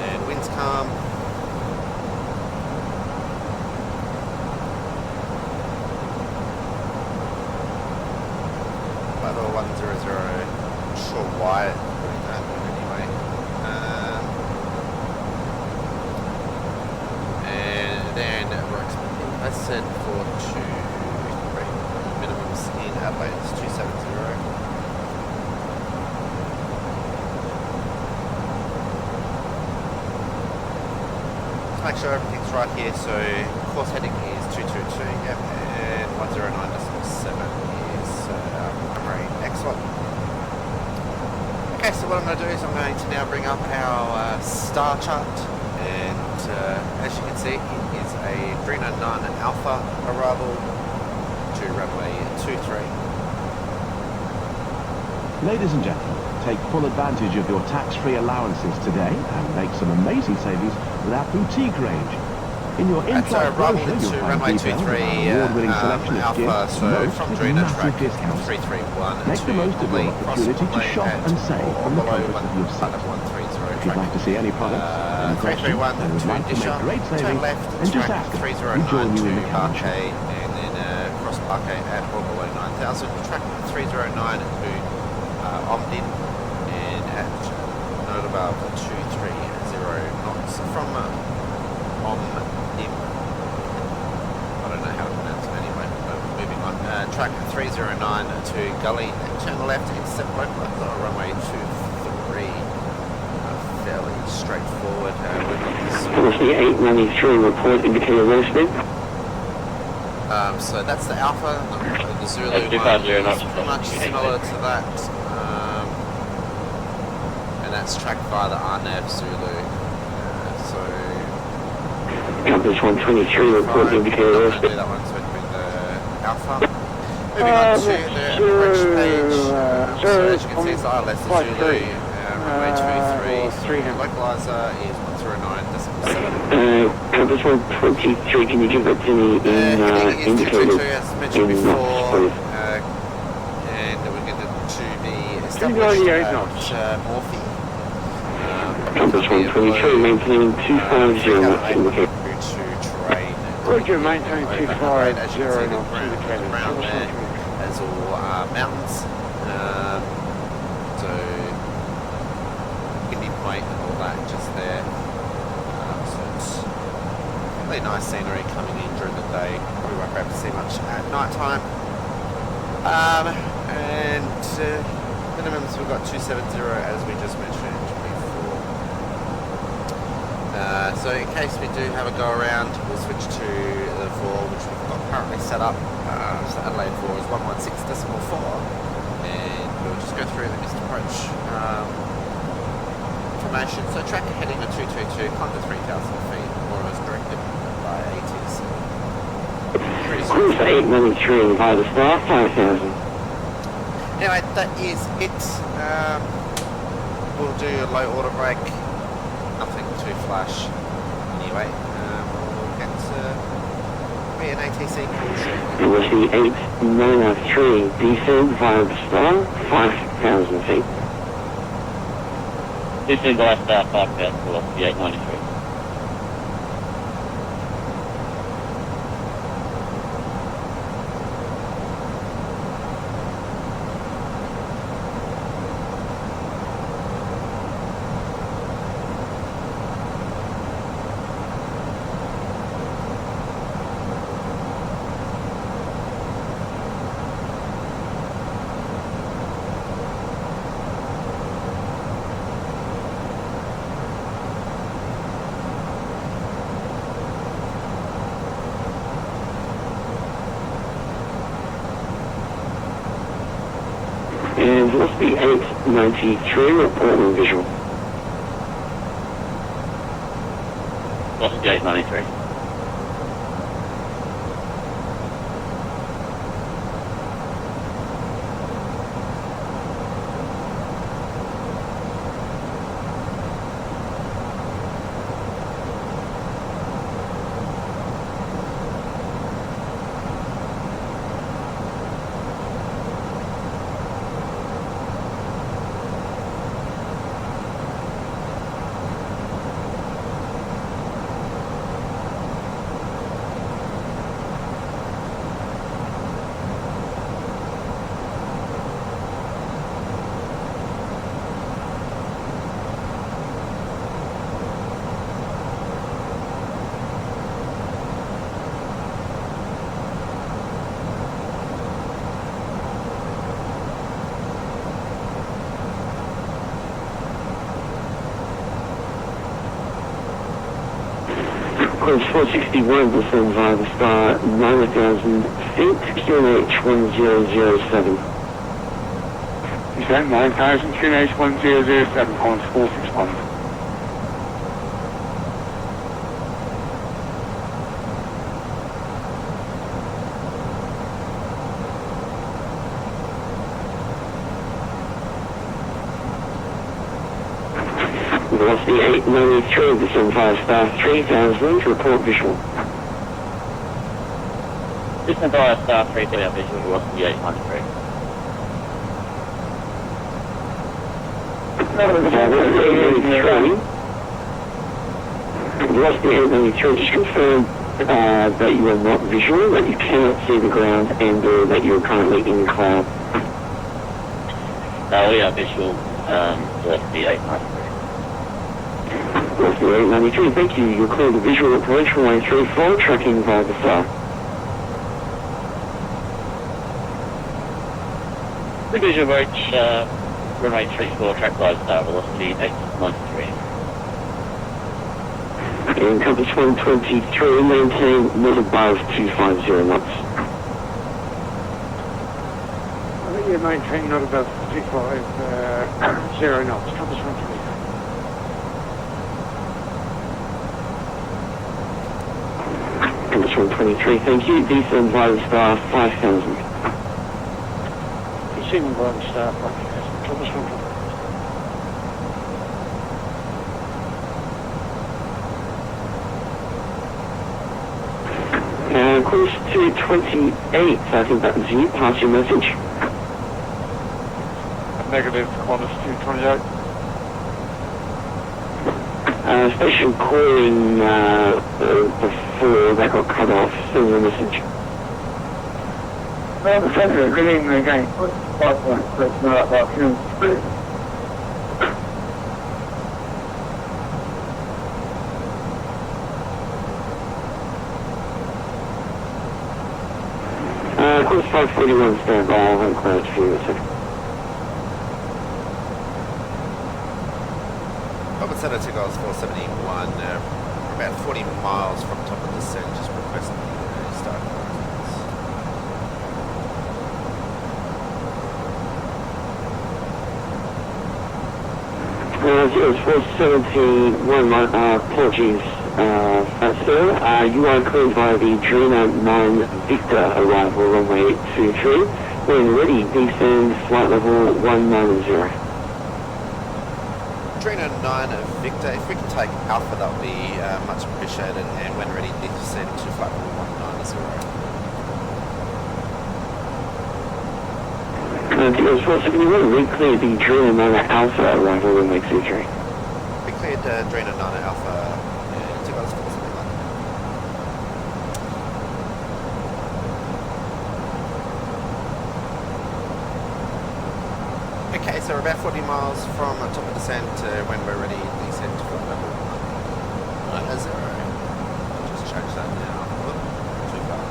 And winds calm. Flight level 100, not sure why it's doing that, but anyway. And then we're expecting, I said for 2 minimums in Adelaide, it's 270. Make sure everything's right here, so course heading is 222, yep, and 109.7 is primary excellent. Okay, so what I'm going to do is I'm going to now bring up our star chart, and as you can see, it is a Brino 9 Alpha arrival to runway 23. Ladies and gentlemen, take full advantage of your tax-free allowances today and make some amazing savings with our boutique range. In your in-flight arrival brochure, into you'll find runway details of 23 our award-winning selection of Alpha, gifts, so most from with Drina massive track discounts. 331 Make the most of your opportunity to shop and save from the comfort of your seat. If you'd like to see any products, any questions, and would like to make great savings, then just ask us. We join you in the car shop. and then cross Parquet at or below 9,000. Track 309 who Omdin and at note above 230 knots from Omdim. I don't know how to pronounce it anyway, but moving on. track 309 to Gully, turn left, intercept localizer, runway 23. Fairly straightforward. We've got this. Policy 893, report indicator low speed. So that's the Alpha, the Zulu one is pretty much similar to that. And that's tracked via the RNAV Zulu. So Compass 123, report indicator low speed. that one, so it'll be the Alpha. Moving on to the approach page. So as you can see, it's ILS the Zulu, runway 23, localizer is 109.7. Compass 123, can you give that to me in indicators? As mentioned before, and we're going to be established at Morphe. Compass 123, maintaining 250 indicator. Roger, maintain As you can see, the ground there as all mountains. So Guinea Point and all that just there. So it's really nice scenery coming in during the day. We won't be able to see much at night time. And minimums we've got 270 as we just mentioned before. So in case we do have a go around, we'll switch to the 4 which we've got currently set up. So Adelaide 4 is 116.4, and we'll just go through the missed approach information. So track heading to 222, climb to 3,000 feet, more or less directed by ATC. Cruise 893 by the star, 5,000. Anyway, that is it. We'll do a low order break. Nothing too flash. Anyway, we'll get to be an ATC call shortly. Velocity 893, descend via the star, 5,000 feet. Descend by star 5,000, velocity 893. And velocity 893, report on visual. Velocity 893. Course 461, descend via the star, 9,000 feet, QNH 1007. Descend 9,000, QNH 1007, course 461. Velocity 893, descend via star 3,000, report visual. Descend via star 3,000, visual, velocity 893. Velocity 893, just confirm that you are not visual, that you cannot see the ground, and that you are currently in cloud. We are visual, velocity 893. Velocity 893, thank you. You're clear to visual approach, runway 34, tracking via the star. Visual approach, runway 34, track wide, start velocity 893. And compass 123, maintain mid above 250 knots. I think you're maintaining not above 250 knots. Compass 123. Compass 123, thank you. Descend via the star 5000. Descending via the star 5000. Compass 123. Course 228, I think that was you. Pass your message. Negative, Qantas 228. Station calling before that got cut off. Send me a message. Well, the centre, good evening again. That's not about you. Course 541, stand by. I'll have clearance for you in a second. Melbourne Centre 2 Goals 471, about 40 miles from top of the descent, just requesting the start coordinates. It's 471, apologies, sir. You are cleared via the Drina 9 Victor arrival runway 23. When ready, descend flight level 190. Drina 9 Victor, if we can take Alpha, that would be much appreciated, and when ready, descend to flight level 190. It's 471, we cleared the Drina 9 Alpha arrival runway 23. We cleared Drina 9 Alpha, 2 Goals 471. Okay, so we're about 40 miles from top of descent. When we're ready, descend to flight level 190. I'll just change that now. Whoop, too far.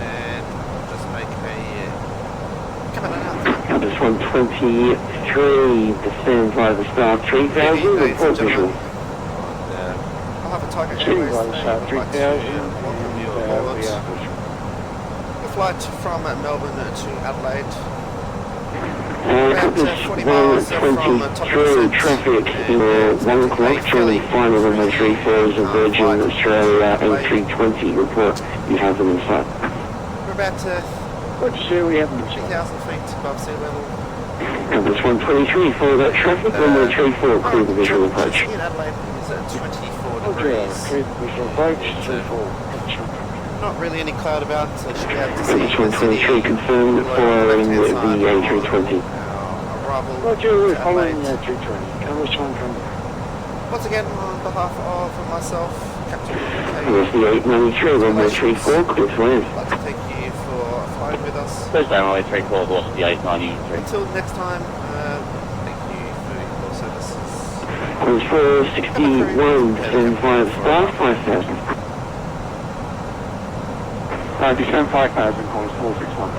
And I'll just make a coming out. Compass 123, descend via the star 3000, report visual. I'll have a Tiger Descending Airways via the star 3000, welcome you aboard. we are The flight from Melbourne to Adelaide. Compass 123, traffic in 1 o'clock, turning final runway 34 is a Virgin Australia A320 report. You have them in sight. We're about What you say we have them? 3,000 feet above sea level. Compass 123, follow that traffic, runway 34, clear the visual approach. In Adelaide is at 24 Oh, degrees. clear the visual approach, 34. Not really any cloud about, so you should be able to see Compass the city 123, confirmed following the A320. Arrival Roger, we're to following the Adelaide. A320. Compass 123. Once again, on behalf of myself, Captain Here's the 893, runway 34, clear to land. I'd like to thank you for flying with us. Thursday runway 34, velocity 893. Until next time, thank you for your services. Course 461, descend via the star 5000. Descend 5000, course 461.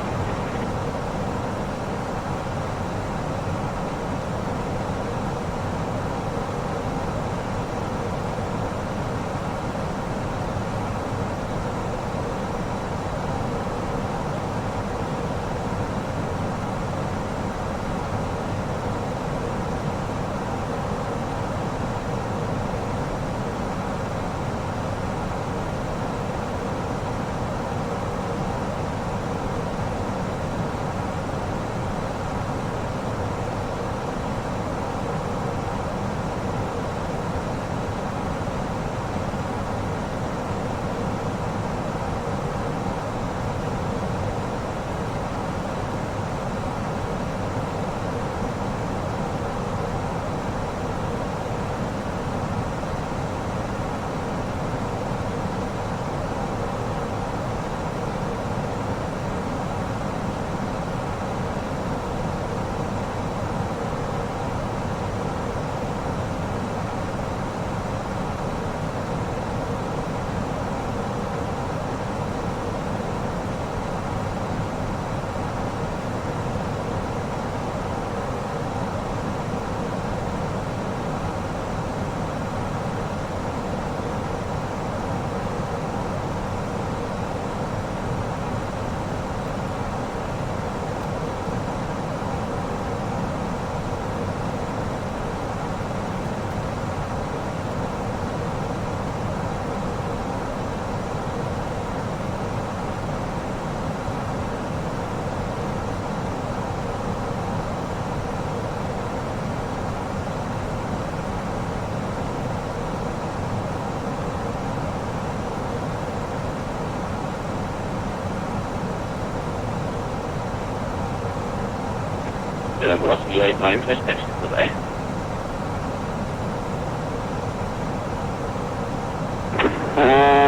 velocity 89 first taxi today.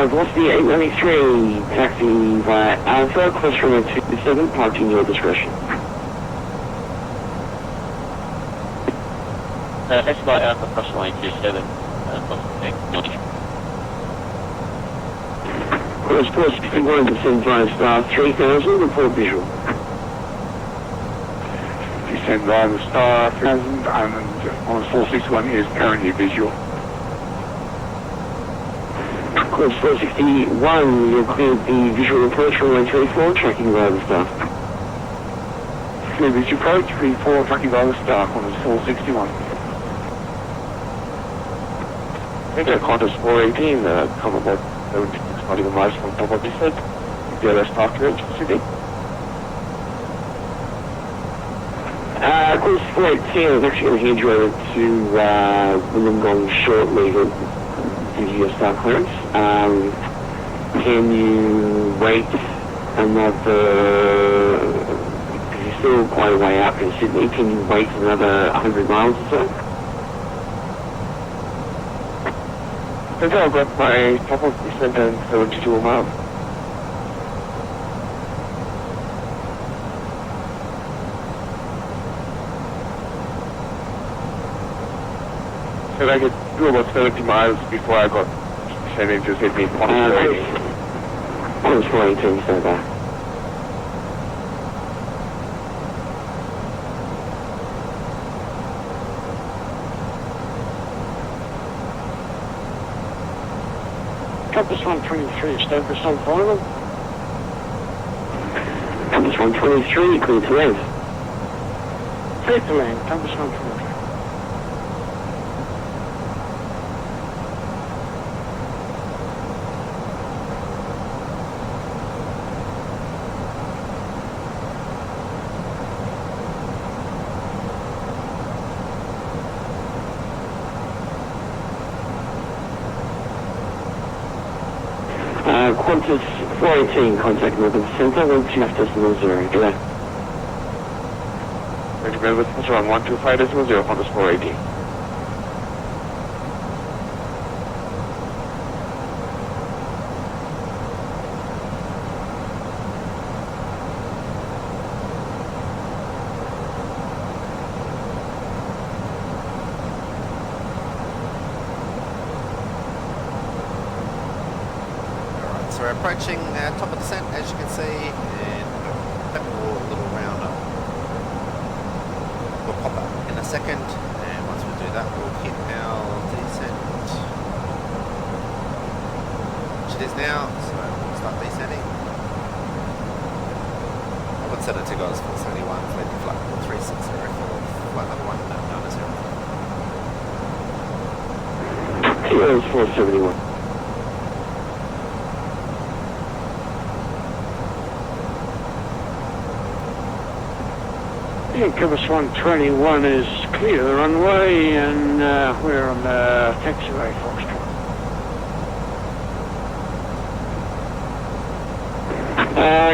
Velocity 893, taxi via Alpha, cross runway 27, parking your discretion. Taxi by Alpha, cross runway 27, Course 461, descend via star 3000, report visual. Descend via the star 3000 and on 461 is currently visual. Course 461, you'll clear the visual approach runway 34, tracking via the star. Clear visual approach, 34, tracking via the star on 461. Qantas 418, come aboard 76 nautical miles from top of descent. DLS park range for Sydney. Course 418 is actually going to hand you over to Wollongong shortly to give you your star clearance. Can you wait another, because you're still quite a way out from Sydney, can you wait another 100 miles or so? I've got my top of descent and 72 miles. So I could do about 70 miles before I got descending to Sydney. Qantas 418, stand by. Compass 123, stand for some final. Compass 123, clear to land. Clear to land, Compass 123. Qantas 418, contact Melbourne Centre, 125.0, g'day. Thank you, Melbourne Centre on 125.0, Qantas 418. So we're approaching top of descent, as you can see, and that little round will pop up in a second, and once we do that we'll hit our descent, which it is now, so we'll start descending. I would set it to guys 471, flight flight 360 for flight level 1, known as 0. TOS 471. Compass 121 is clear the runway and we're on the taxiway Foxtrot.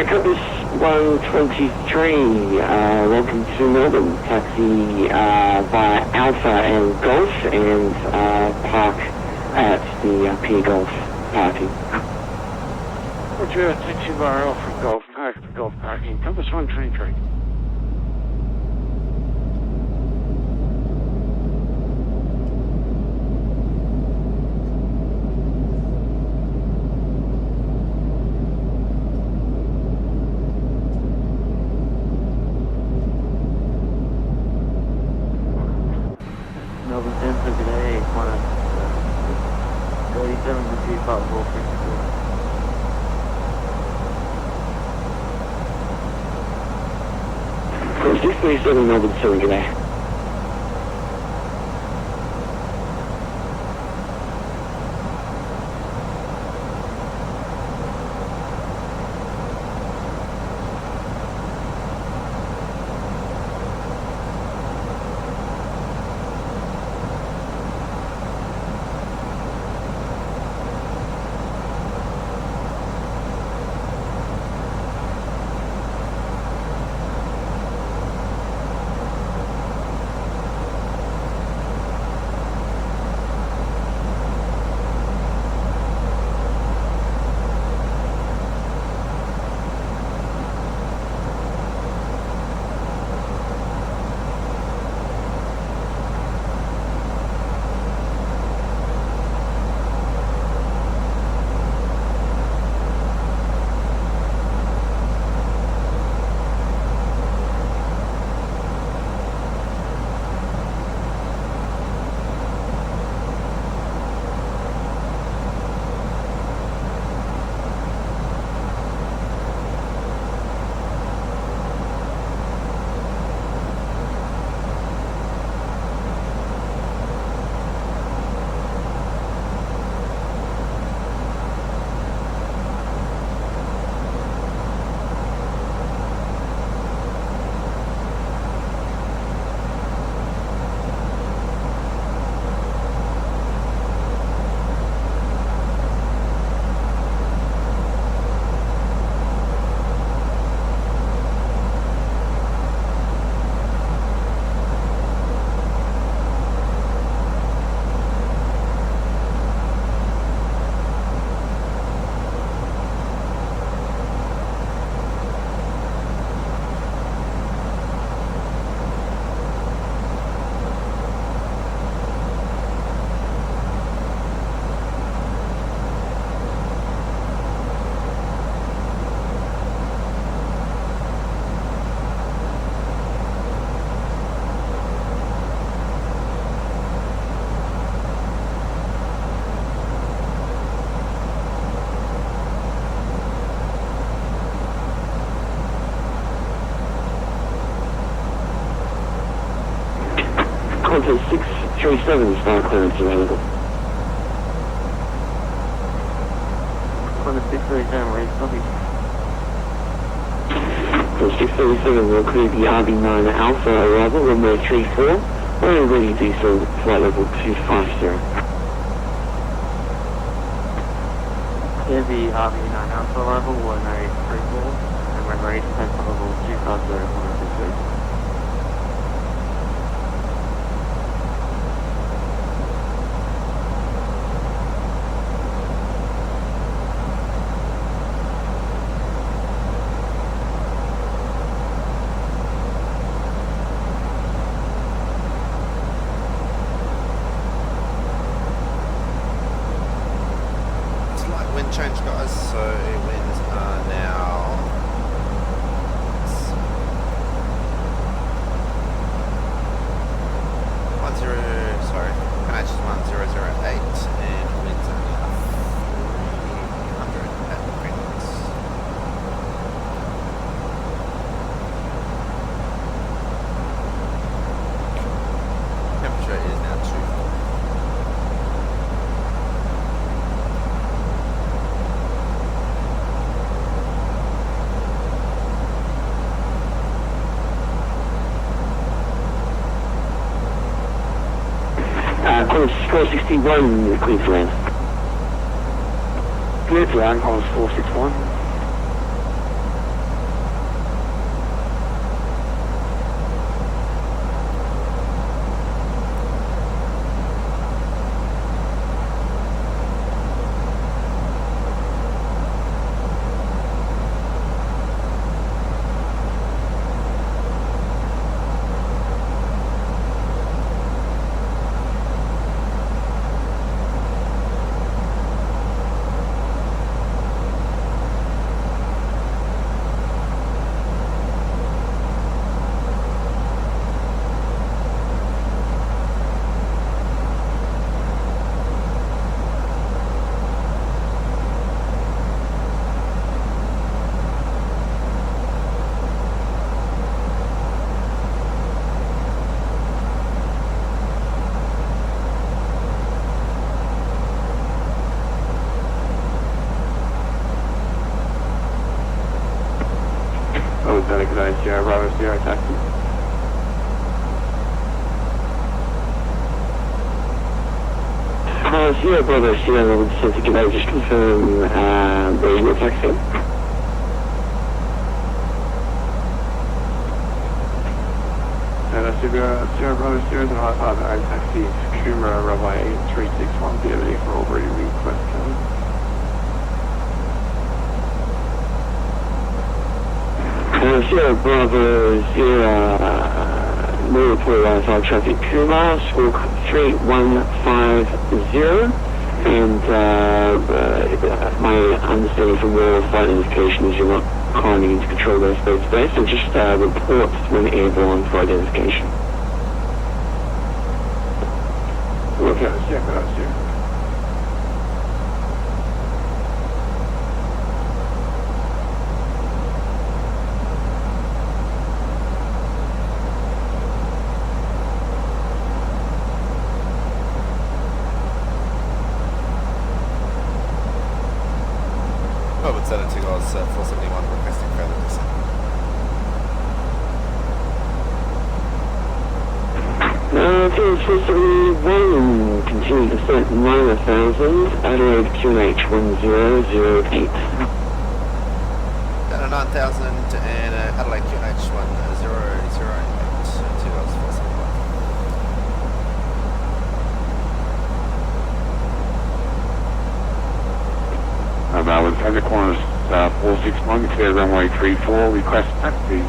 Compass 123, welcome to Melbourne. Taxi via Alpha and Golf and park at the Pier Golf parking. Roger, taxi via Alpha and Golf, park at the golf parking. Compass 123. Melbourne Centre today, Qantas 37 to 254. Course 637, Melbourne Centre, g'day. Qantas 637 star clearance available. Qantas 637, where's copy? So 637 will clear the RB9 Alpha arrival, runway 34, we're ready diesel, flight level 250. Here's the RB9 Alpha arrival, runway 34, and runway 10 flight level 250, Wind change, guys, so winds are now 1008 and winds are now 300 at 3 knots. Temperature is now 2. Qantas 461, clear to land. Clear to land, Qantas 461. Adelaide, Sierra Bravo, Sierra taxi. Sierra Bravo, Sierra would send to Adelaide, just confirm where you're taxiing. Sierra Bravo, Sierra and High Five, I taxi Kuma runway 361, BMD for already request coming. Sierra Bravo, Sierra, no report Wi-Fi traffic Kuma, squawk 3150, and my understanding from your flight indication is you're not climbing into control airspace space, so just report when airborne for identification. Okay, check that out, Sierra. Melbourne Australia 471 requesting further descent. TGG471, continue descent 9000, Adelaide QNH 1008. Down to 9000 and Adelaide QNH 1008, 2471. Melbourne Australia, Qantas 461, clear runway 34, request taxi.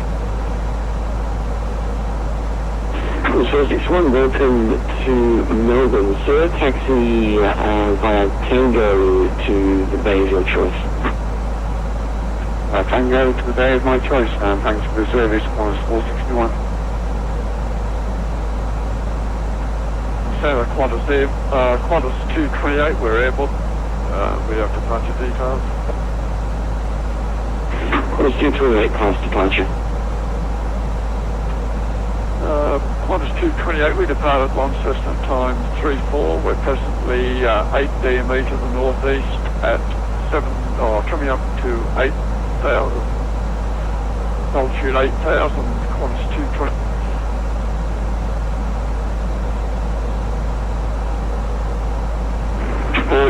461, welcome to Melbourne. Sir, taxi via Tango to the bay of your choice. Tango to the bay of my choice. Thanks for the service, Qantas 461. Santa Qantas there, Qantas 228, we're airborne. We have departure details. Qantas 228, past departure. Qantas 228, we departed Launceston time 3-4. We're presently 8 DME to the northeast at coming up to 8,000, altitude 8,000, Qantas 220.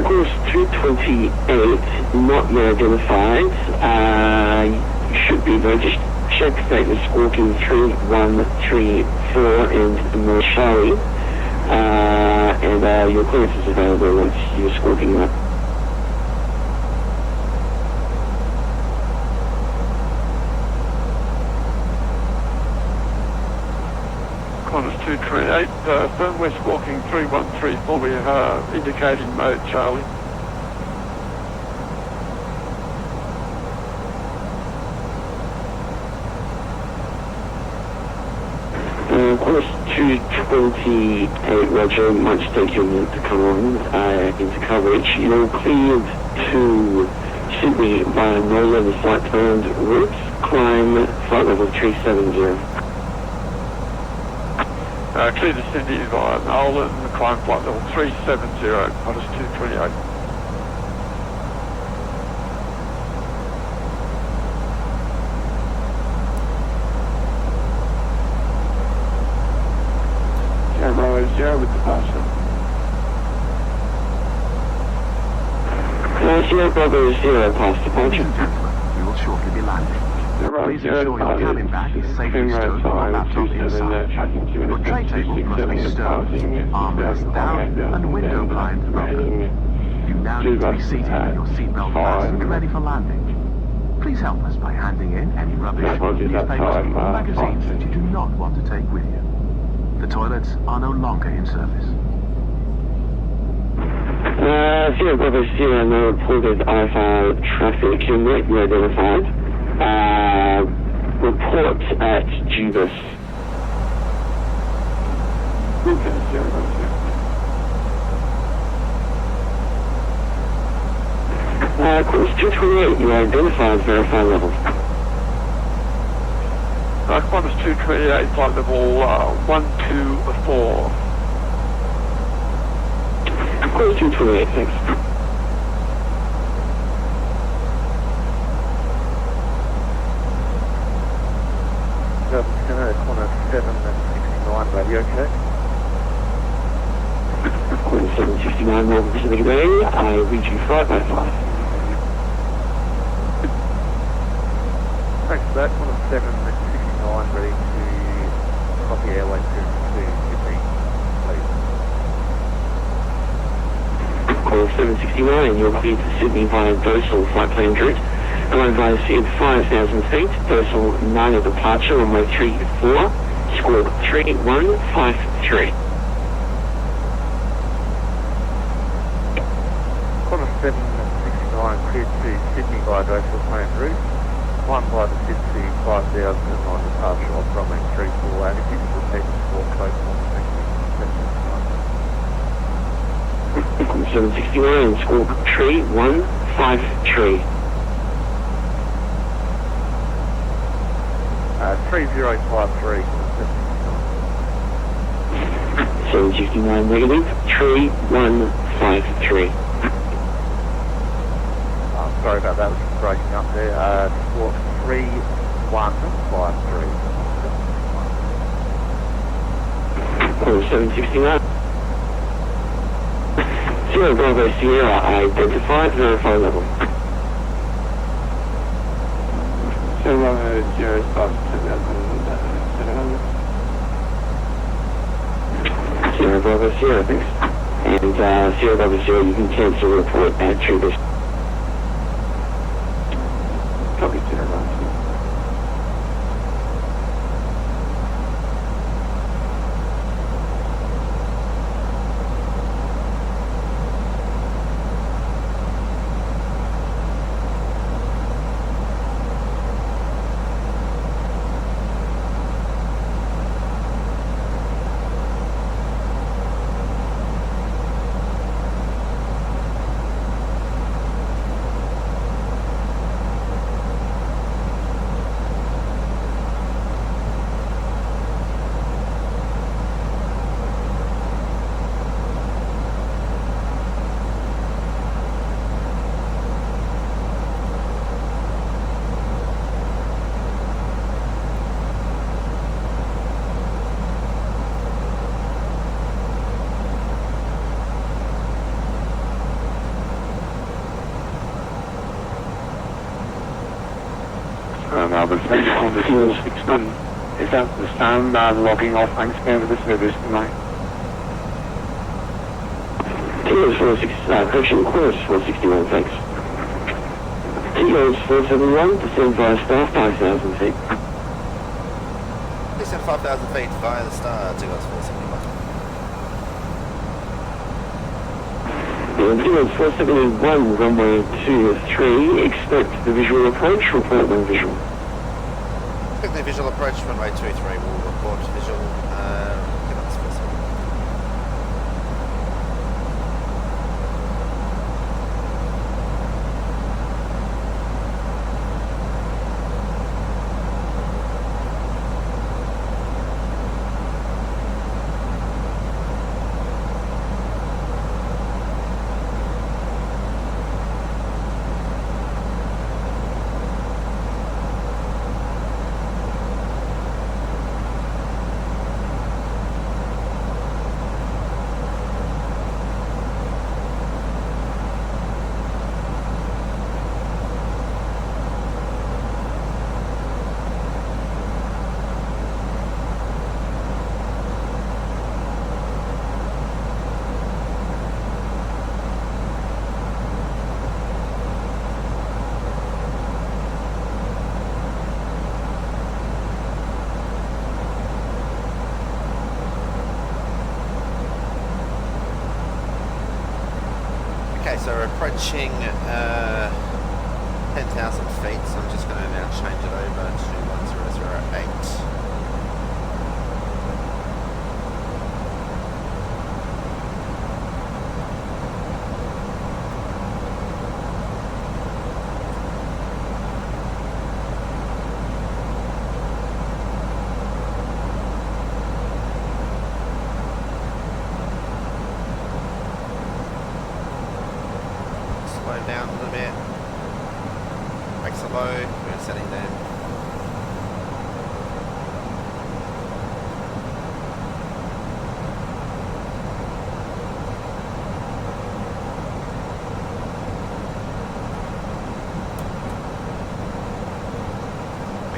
Course 228, not yet identified. You should be registered. Check status walking 3134 and Marshall. And your clearance is available once you're squawking up. Qantas 228, firm west walking 3134, we are indicating mode Charlie. Qantas 228, Roger, might just take you a minute to come on into coverage. You're cleared to Sydney via no-level flight planned routes, climb flight level 370. Clear to Sydney via Nolan, climb flight level 370, Qantas 228. Zero with departure. Sierra Bravo 0 past departure. Ladies and gentlemen, we will shortly be landing. Please ensure your cabin bag is safely stowed with your laptop inside. Your tray table must be stowed, armrests down, and window blinds broken. You now need to be seated with your seatbelt fastened and ready for landing. Please help us by handing in any rubbish, newspapers, or magazines that you do not want to take with you. The toilets are no longer in service. Sierra Bravo 0, no reported IFR traffic inlet, you identified. Report at Jubis. Okay, Sierra Bravo 0. Course 228, you identified verified levels. Qantas 228, flight level 124. Course 228, thanks. Qantas 769, radio check. Qantas 769, Melbourne Pacific Bay, I read you 555. Thanks for that. Qantas 769, ready to copy airway to Sydney, please. Qantas 769, you're cleared to Sydney via Dorsal flight plan route. Going via sea at 5,000 feet, Dorsal 9 at departure, runway 34, squawk 3153. Qantas 769, cleared to Sydney via Dorsal plan route. One by the 5,000 on departure of runway 34, and if you could repeat the squawk code for me, thank you. 769, squawk 3153. 3053. 769 negative, 3153. Sorry about that, was breaking up there. Squawk 3153. Call 769. Sierra Bravo Sierra, identified, verify level. Sierra Bravo 0 is past 700. Sierra Bravo Sierra, thanks. And Sierra Bravo Sierra, you can cancel the report at Trubis. Copy Sierra Bravo. Melbourne, thank you on the 061. Is that the stand logging off? Thanks again for the service tonight. Correction, course 461, thanks. TGG471, descend via star 5,000 feet. Descend 5,000 feet via the star, TGG471. TGG471, runway 23, expect the visual approach, report when visual. Expect the visual approach, runway 23, will report visual, so we're approaching 10,000 feet, so I'm just going to now change it over to 1008. Down a little bit, brakes are low, we're setting them.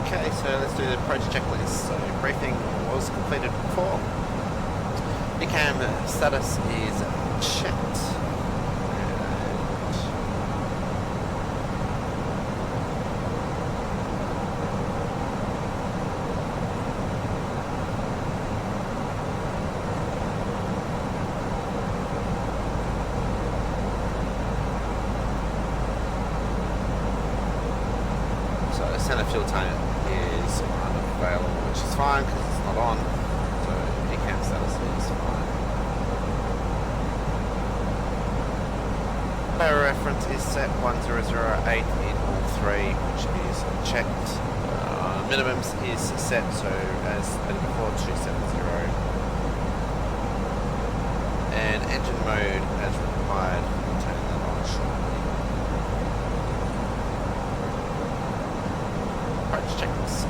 Okay, so let's do the approach checklist. So briefing was completed before. ECAM status is checked. Center fuel tank is unavailable, which is fine because it's not on, so ECAM status is fine. Power reference is set 1008 in all three, which is checked. Minimums is set, so as stated before, 270. And engine mode as required, we'll turn that on shortly. Approach checklist.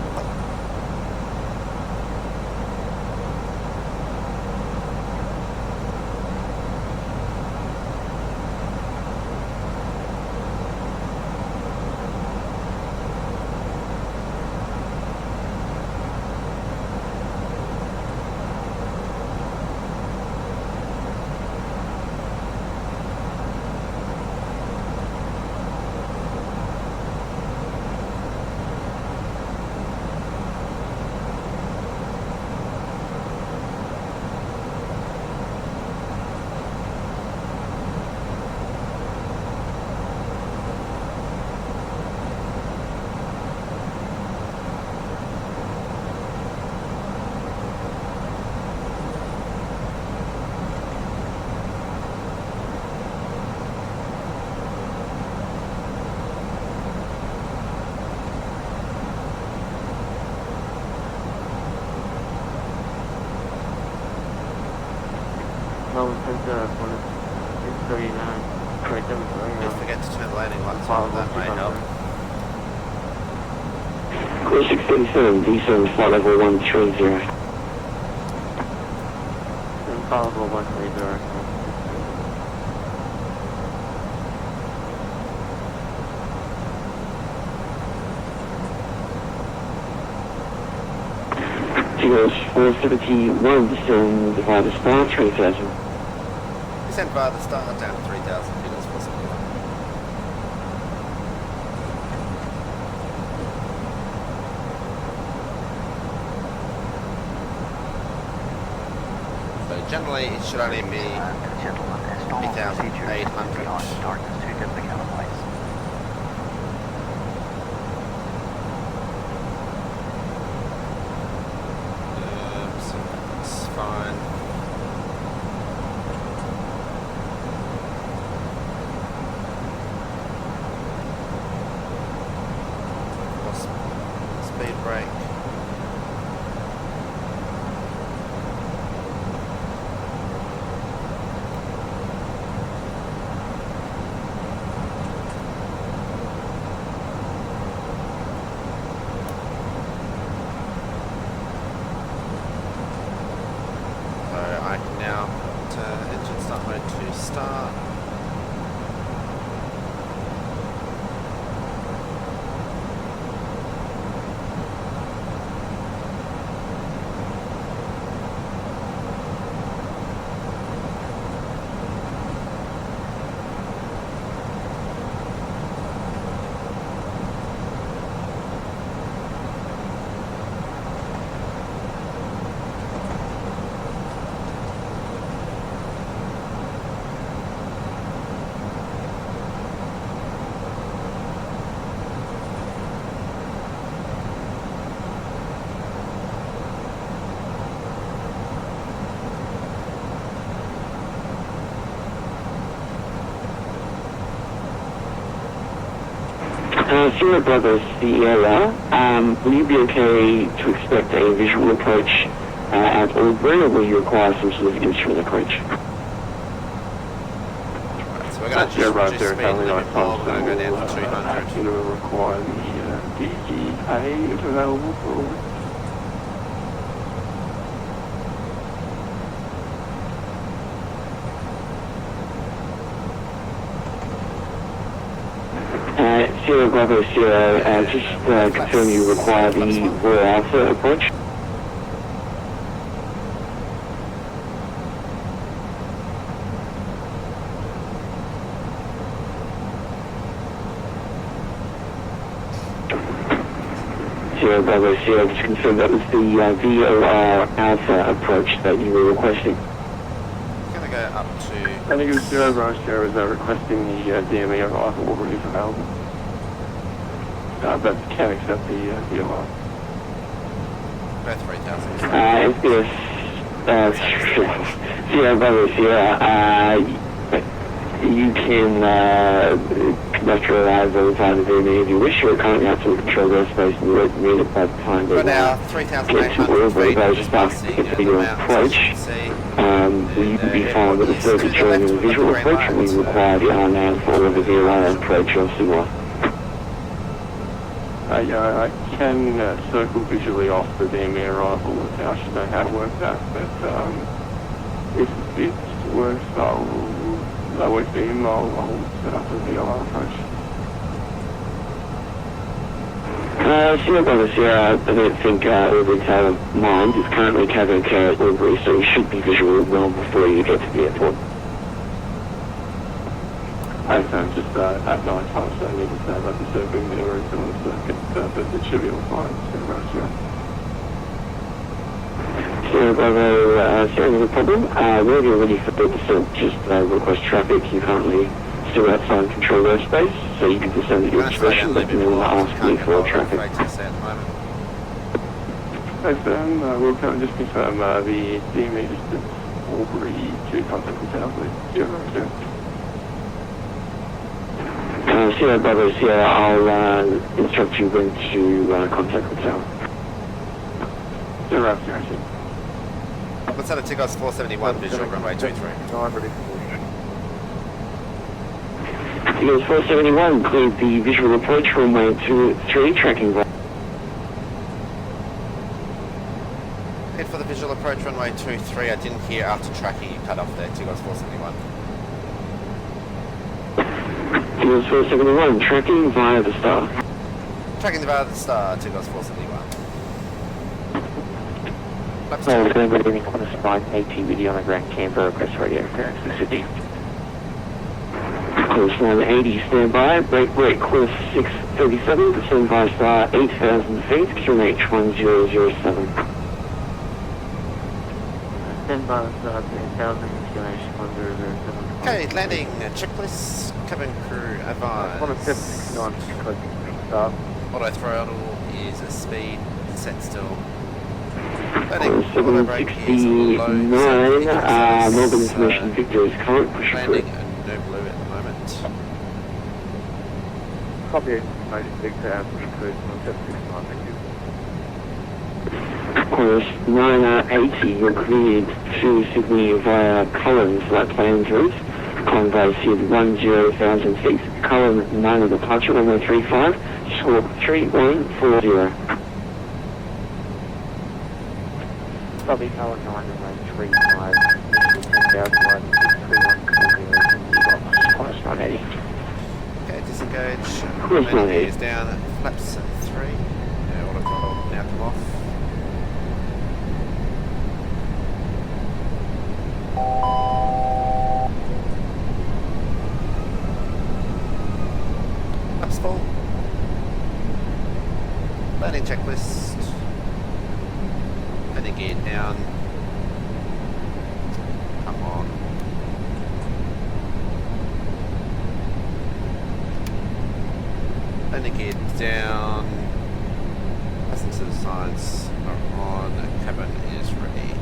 Don't forget to turn the landing lights on, that may help. Course 637, descend flight level 130. Flight level 130. Tigos 471, descend via the star 3000. Descend via the star down to 3000, Tigos 471. So generally it should only be Gentlemen, it's normal procedure 3,800. beyond darkness to get the cabin lights. So that's fine. Speed brake. I can now put engine start mode to start. Sierra Bravo Sierra, will you be okay to expect a visual approach at Albury, or will you require some sort of instrument approach? Right, so we're going to just speed a little bit more, we're going to go down to 200. You know, require the DGA if available for Sierra Bravo Sierra, just confirm you require the Royal Alpha approach. Sierra Bravo Sierra, just confirm that was the VOR Alpha approach that you were requesting. It's going to go up to... I think it was Sierra Bravo Sierra was requesting the DME arrival already is available. But can accept the VOR. About 3,000. Sierra Bravo Sierra, you can conduct your arrival via the VME if you wish. You're currently outside the control airspace and you won't need it by the time We're now get to 3,800 feet, Albury. just passing the your mountains, approach. as you can see. Will you be fine with the circuit during the visual approach, or will you require the RNAV for the VOR approach or similar? I can circle visually off the DME arrival without you know how to work that, but if it works, I'll work beam, I'll set up a VOR approach. Sierra Bravo Sierra, I don't think Albury Tower Mines is currently cargo care at Albury, so you should be visual well before you get to the airport. I'm just at night time, so I need to say about the circling the route on the circuit, but it should be all fine. Sierra Bravo, Sierra, no problem. Whenever you're ready for the descent, just request traffic. You're currently still outside control airspace, so you can descend at your discretion, but then ask me for traffic. Thanks, Dan. We'll just confirm the DME distance Albury to contact the tower, please. Sierra. Sierra Bravo Sierra, I'll instruct you when to contact the tower. Sierra, Sierra. What's that at Tigos 471, visual runway 23? I'm ready for Tigos 471, cleared the visual approach runway 23, tracking right. Head for the visual approach runway 23, I didn't hear after tracking, you cut off there, Tigos 471. Tigos 471, tracking via the star. Tracking via the star, Tigos 471. Flaps Hello, 2. good evening. Qantas 980 video on the Grand Canberra request radio clearance to Sydney. Qantas 980 standby. Break course 637. Descend by star 8,000 feet. QNH 1007. Stand by star 8,000, QNH 1007. Okay, landing checklist. Cabin crew advised. 1769, start. Auto throttle is a speed set still. Qantas 769, Melbourne International Victor is current. Push Landing through. and no blue at the moment. Copy 96 and push cruise 1769, thank you. Qantas 980, you're cleared to Sydney via Collins, that plans route. Collins by Sid 10,000 feet. Cullen 9 departure 1035, squawk 3140. Copy Cullen 935, 10,000, 3140, Qantas 980. Okay, disengage. Course Landing 980. gears down. Flaps 3. Yeah, auto throttle now come off. Flaps full. Landing checklist. Landing gear down. Come on. Landing gear down. Passenger signs are on. Cabin is ready.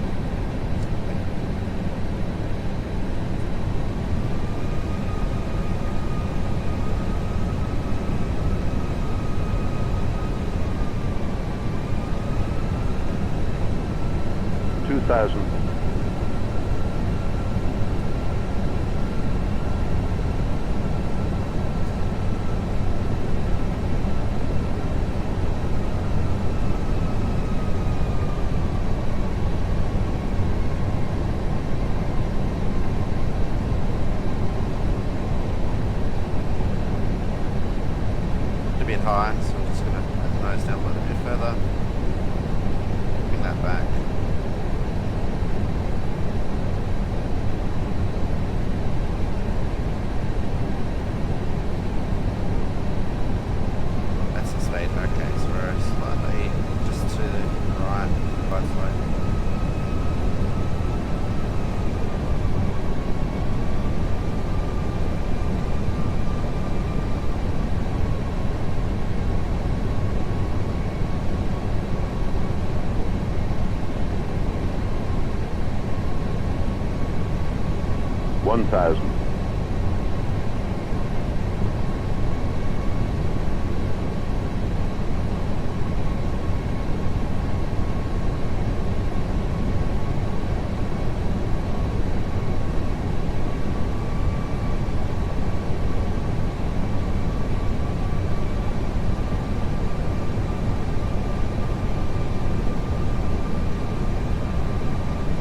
A bit high, so I'm just going to let the nose down a little bit further. Bring that back. That's the speed. Okay, so we're slightly just to the right, both ways.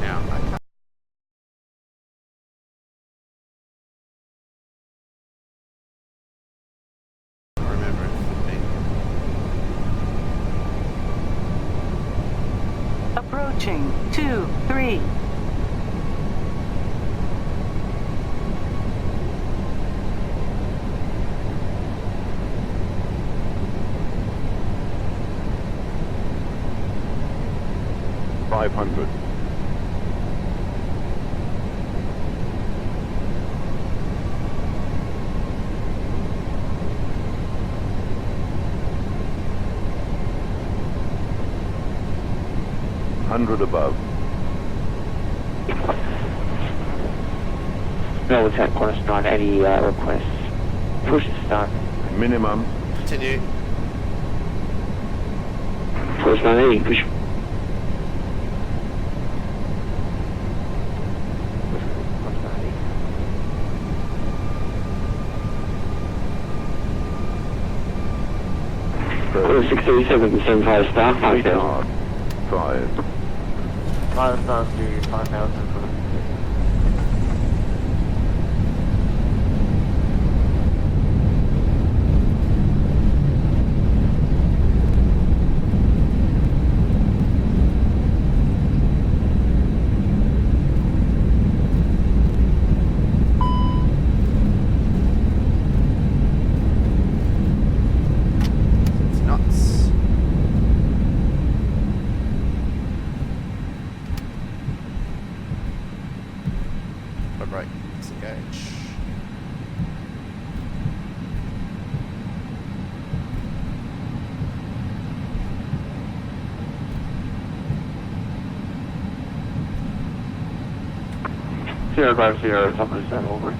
Now, I can't remember it flipping. Approaching 23. No attack, Qantas 980 request. Push to start. Continue. Qantas 980, push. Qantas 637, 75 star, 5,000. Pilot stars to 5,000 for the Sierra Bravo Sierra, top of the San Aubrey.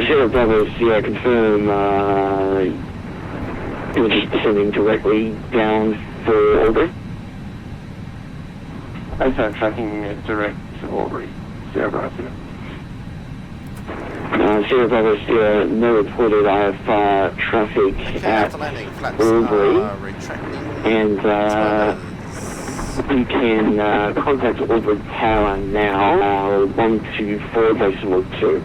Sierra Bravo Sierra, confirm you're just descending directly down for Aubrey. ASAP tracking direct to Aubrey. Sierra Bravo Sierra. Sierra Bravo Sierra, no reported. I have traffic Okay, at after landing, flaps Aubrey, are retracting. and you can contact Aubrey Tower now, 124.2.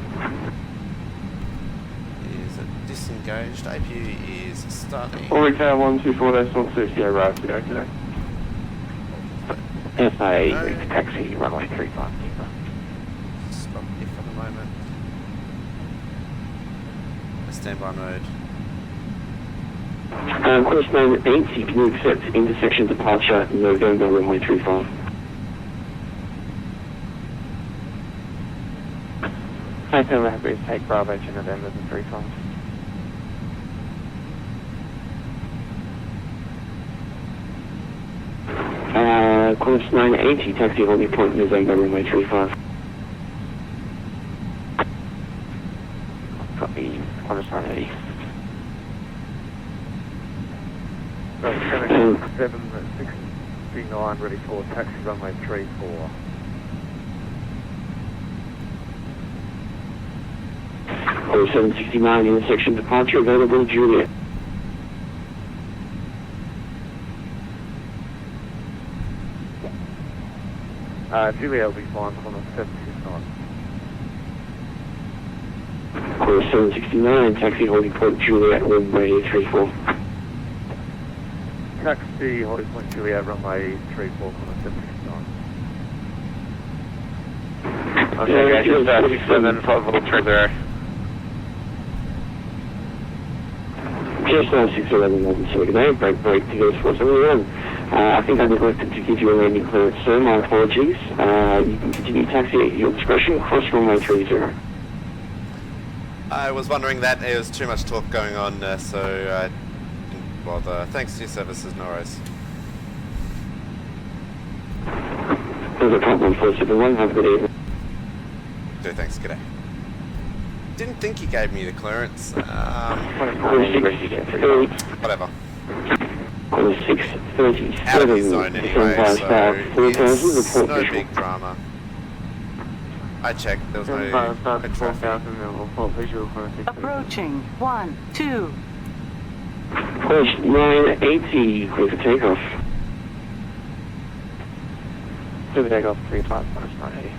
Is disengaged. APU is starting. Aubrey Tower 124.2, Sierra Bravo Sierra, today. FA, taxi, runway 35. Stop here for the moment. Standby mode. Course name 80, can you accept intersection departure November runway 35? Hi, Sam, we're happy to take Bravo to November the 35. Course 980, taxi holding point November runway 35. Copy, course 980. 769 ready for taxi runway 34. Course 769, intersection departure available, Juliet. Juliet will be fine on the 769. Course 769, taxi holding point Juliet runway 34. Taxi holding point Juliet runway 34 on the 769. Okay, guys, 7 possible trigger. Just 611 Melbourne Australia, break to go 471. I think I neglected to give you a landing clearance, sir. My apologies. You can continue taxi at your discretion, cross runway 30. I was wondering that there was too much talk going on, so I didn't bother. Thanks to your services, no worries. There's a problem 471, have a good evening. Okay, thanks, g'day. Didn't think he gave me the clearance. Whatever. Course 637, Out of his zone anyway, so it's no big drama. I checked, there was no traffic. Approaching. 1, 2. Course 980, clear for takeoff. Clear for takeoff 35, course 980.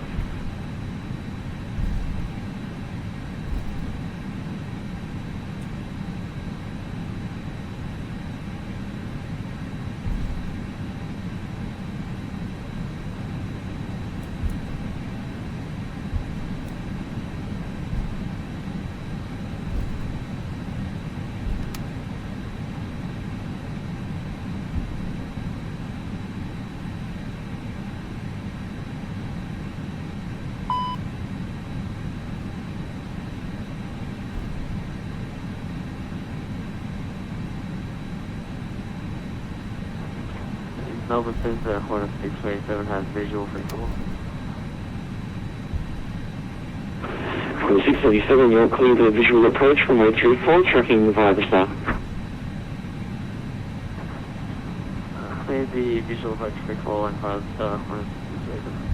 Melbourne Center, Hornet 627 has visual free fall. Course 637, you're clear to visual approach from way 34, tracking via the star. Clear the visual approach free fall and via the star, Hornet 627.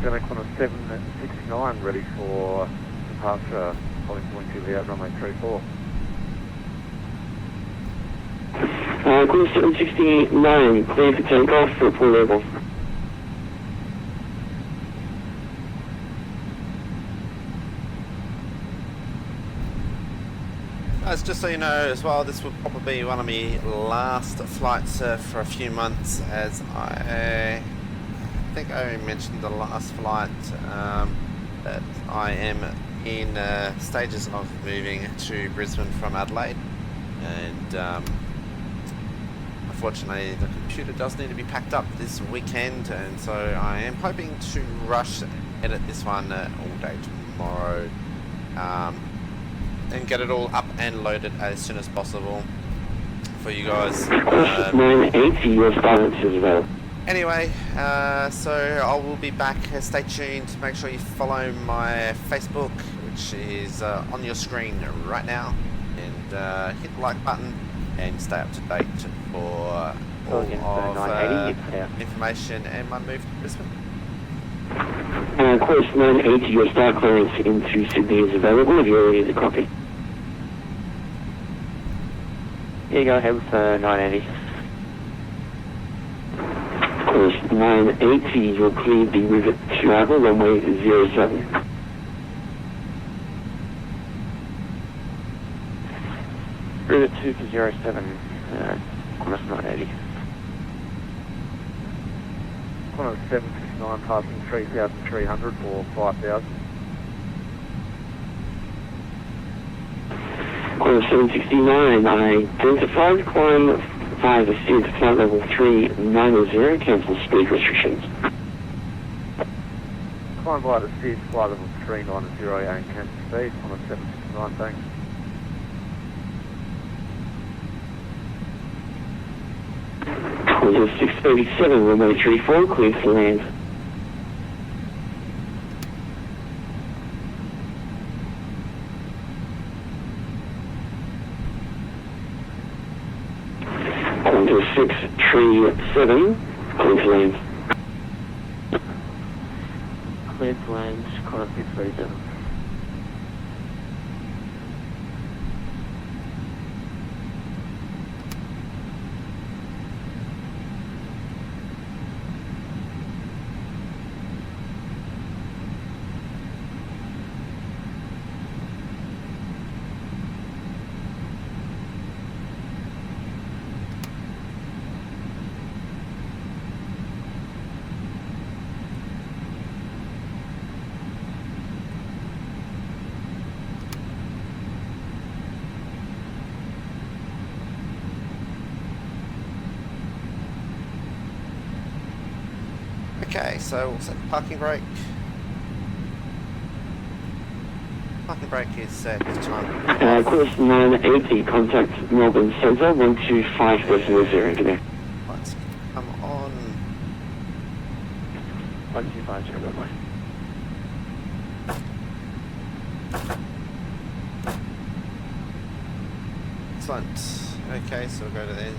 Select on a 769 ready for departure, holding point Juliet runway 34. Course 769, clear for takeoff for full level. Guys, just so you know as well, this will probably be one of my last flights for a few months, as I think I mentioned the last flight that I am in stages of moving to Brisbane from Adelaide, and I unfortunately the computer does need to be packed up this weekend, and so I am hoping to rush edit this one all day tomorrow, and get it all up and loaded as soon as possible for you guys. 980, your silence is well. Anyway, so I will be back. Stay tuned. Make sure you follow my Facebook, which is on your screen right now, and hit the like button and stay up to date for all of information and my move to Brisbane. Course 980, your star clearance into Sydney is available if you're ready to copy. Yeah, go ahead with 980. Course 980, you'll clear the rivet to arrival, runway 07. Rivet 2 for 07, course 980. Qantas 769 passing 3,300 for 5,000. Course 769, identified, climb 56, flight level 390, cancel speed restrictions. Climb by the 6, flight level 390 and cancel speed on a 769, thanks. Course 637, runway 34, clear for land. Course 637, clear for land. Cleared to land, Qantas 637. Okay, so we'll set the parking brake. Parking brake is set this time. Course 980, contact Melbourne Centre, 125.0 today. Lights come on. 1250, runway. Excellent. Okay, so we'll go to the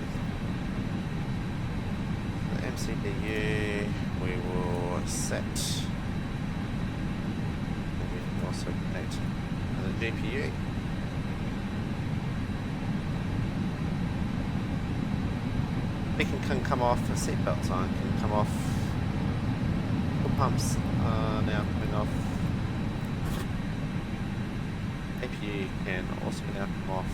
MCDU. We will set. We can also connect to the GPU. Beacon can come off, the seatbelt sign can come off. The pumps are now coming off. APU can also now come off.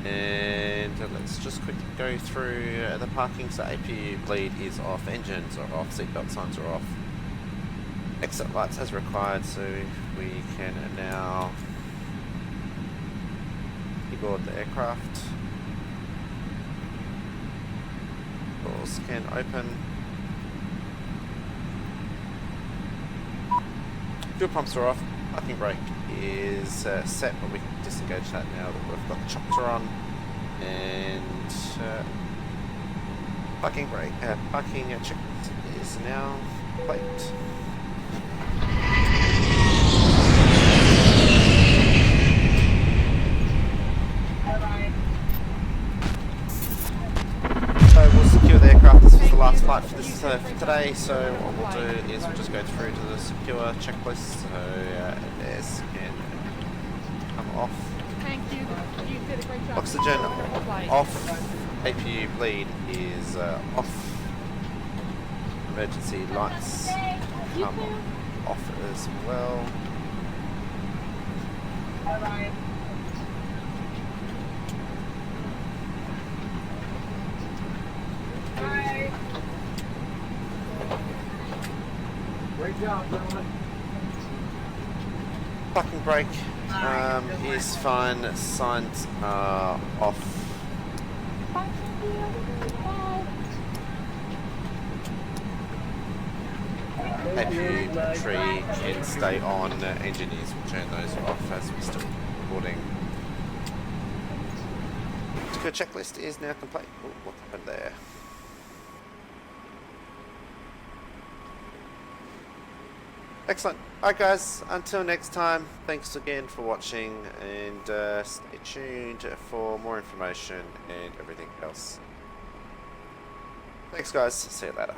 And let's just quickly go through the parking. So APU bleed is off, engines are off, seatbelt signs are off. Exit lights as required, so we can now board the aircraft. Doors can open. Fuel pumps are off. Parking brake is set, but we can disengage that now that we've got the chopper on. And parking brake, parking check is now complete. So we'll secure the aircraft. This is the last flight for this for today. So what we'll do is we'll just go through to the secure checklist. So this can come off. Thank you. You did a great job. Oxygen off. APU bleed is off. Emergency lights come off as well. Alright. Bye. Great job, gentlemen. Parking brake is fine. Signs are off. Tree can stay on. Engineers will turn those off as we're still recording. The checklist is now complete. Oh, what happened there? Excellent. Alright guys, until next time, thanks again for watching, and stay tuned for more information and everything else. Thanks guys, see you later.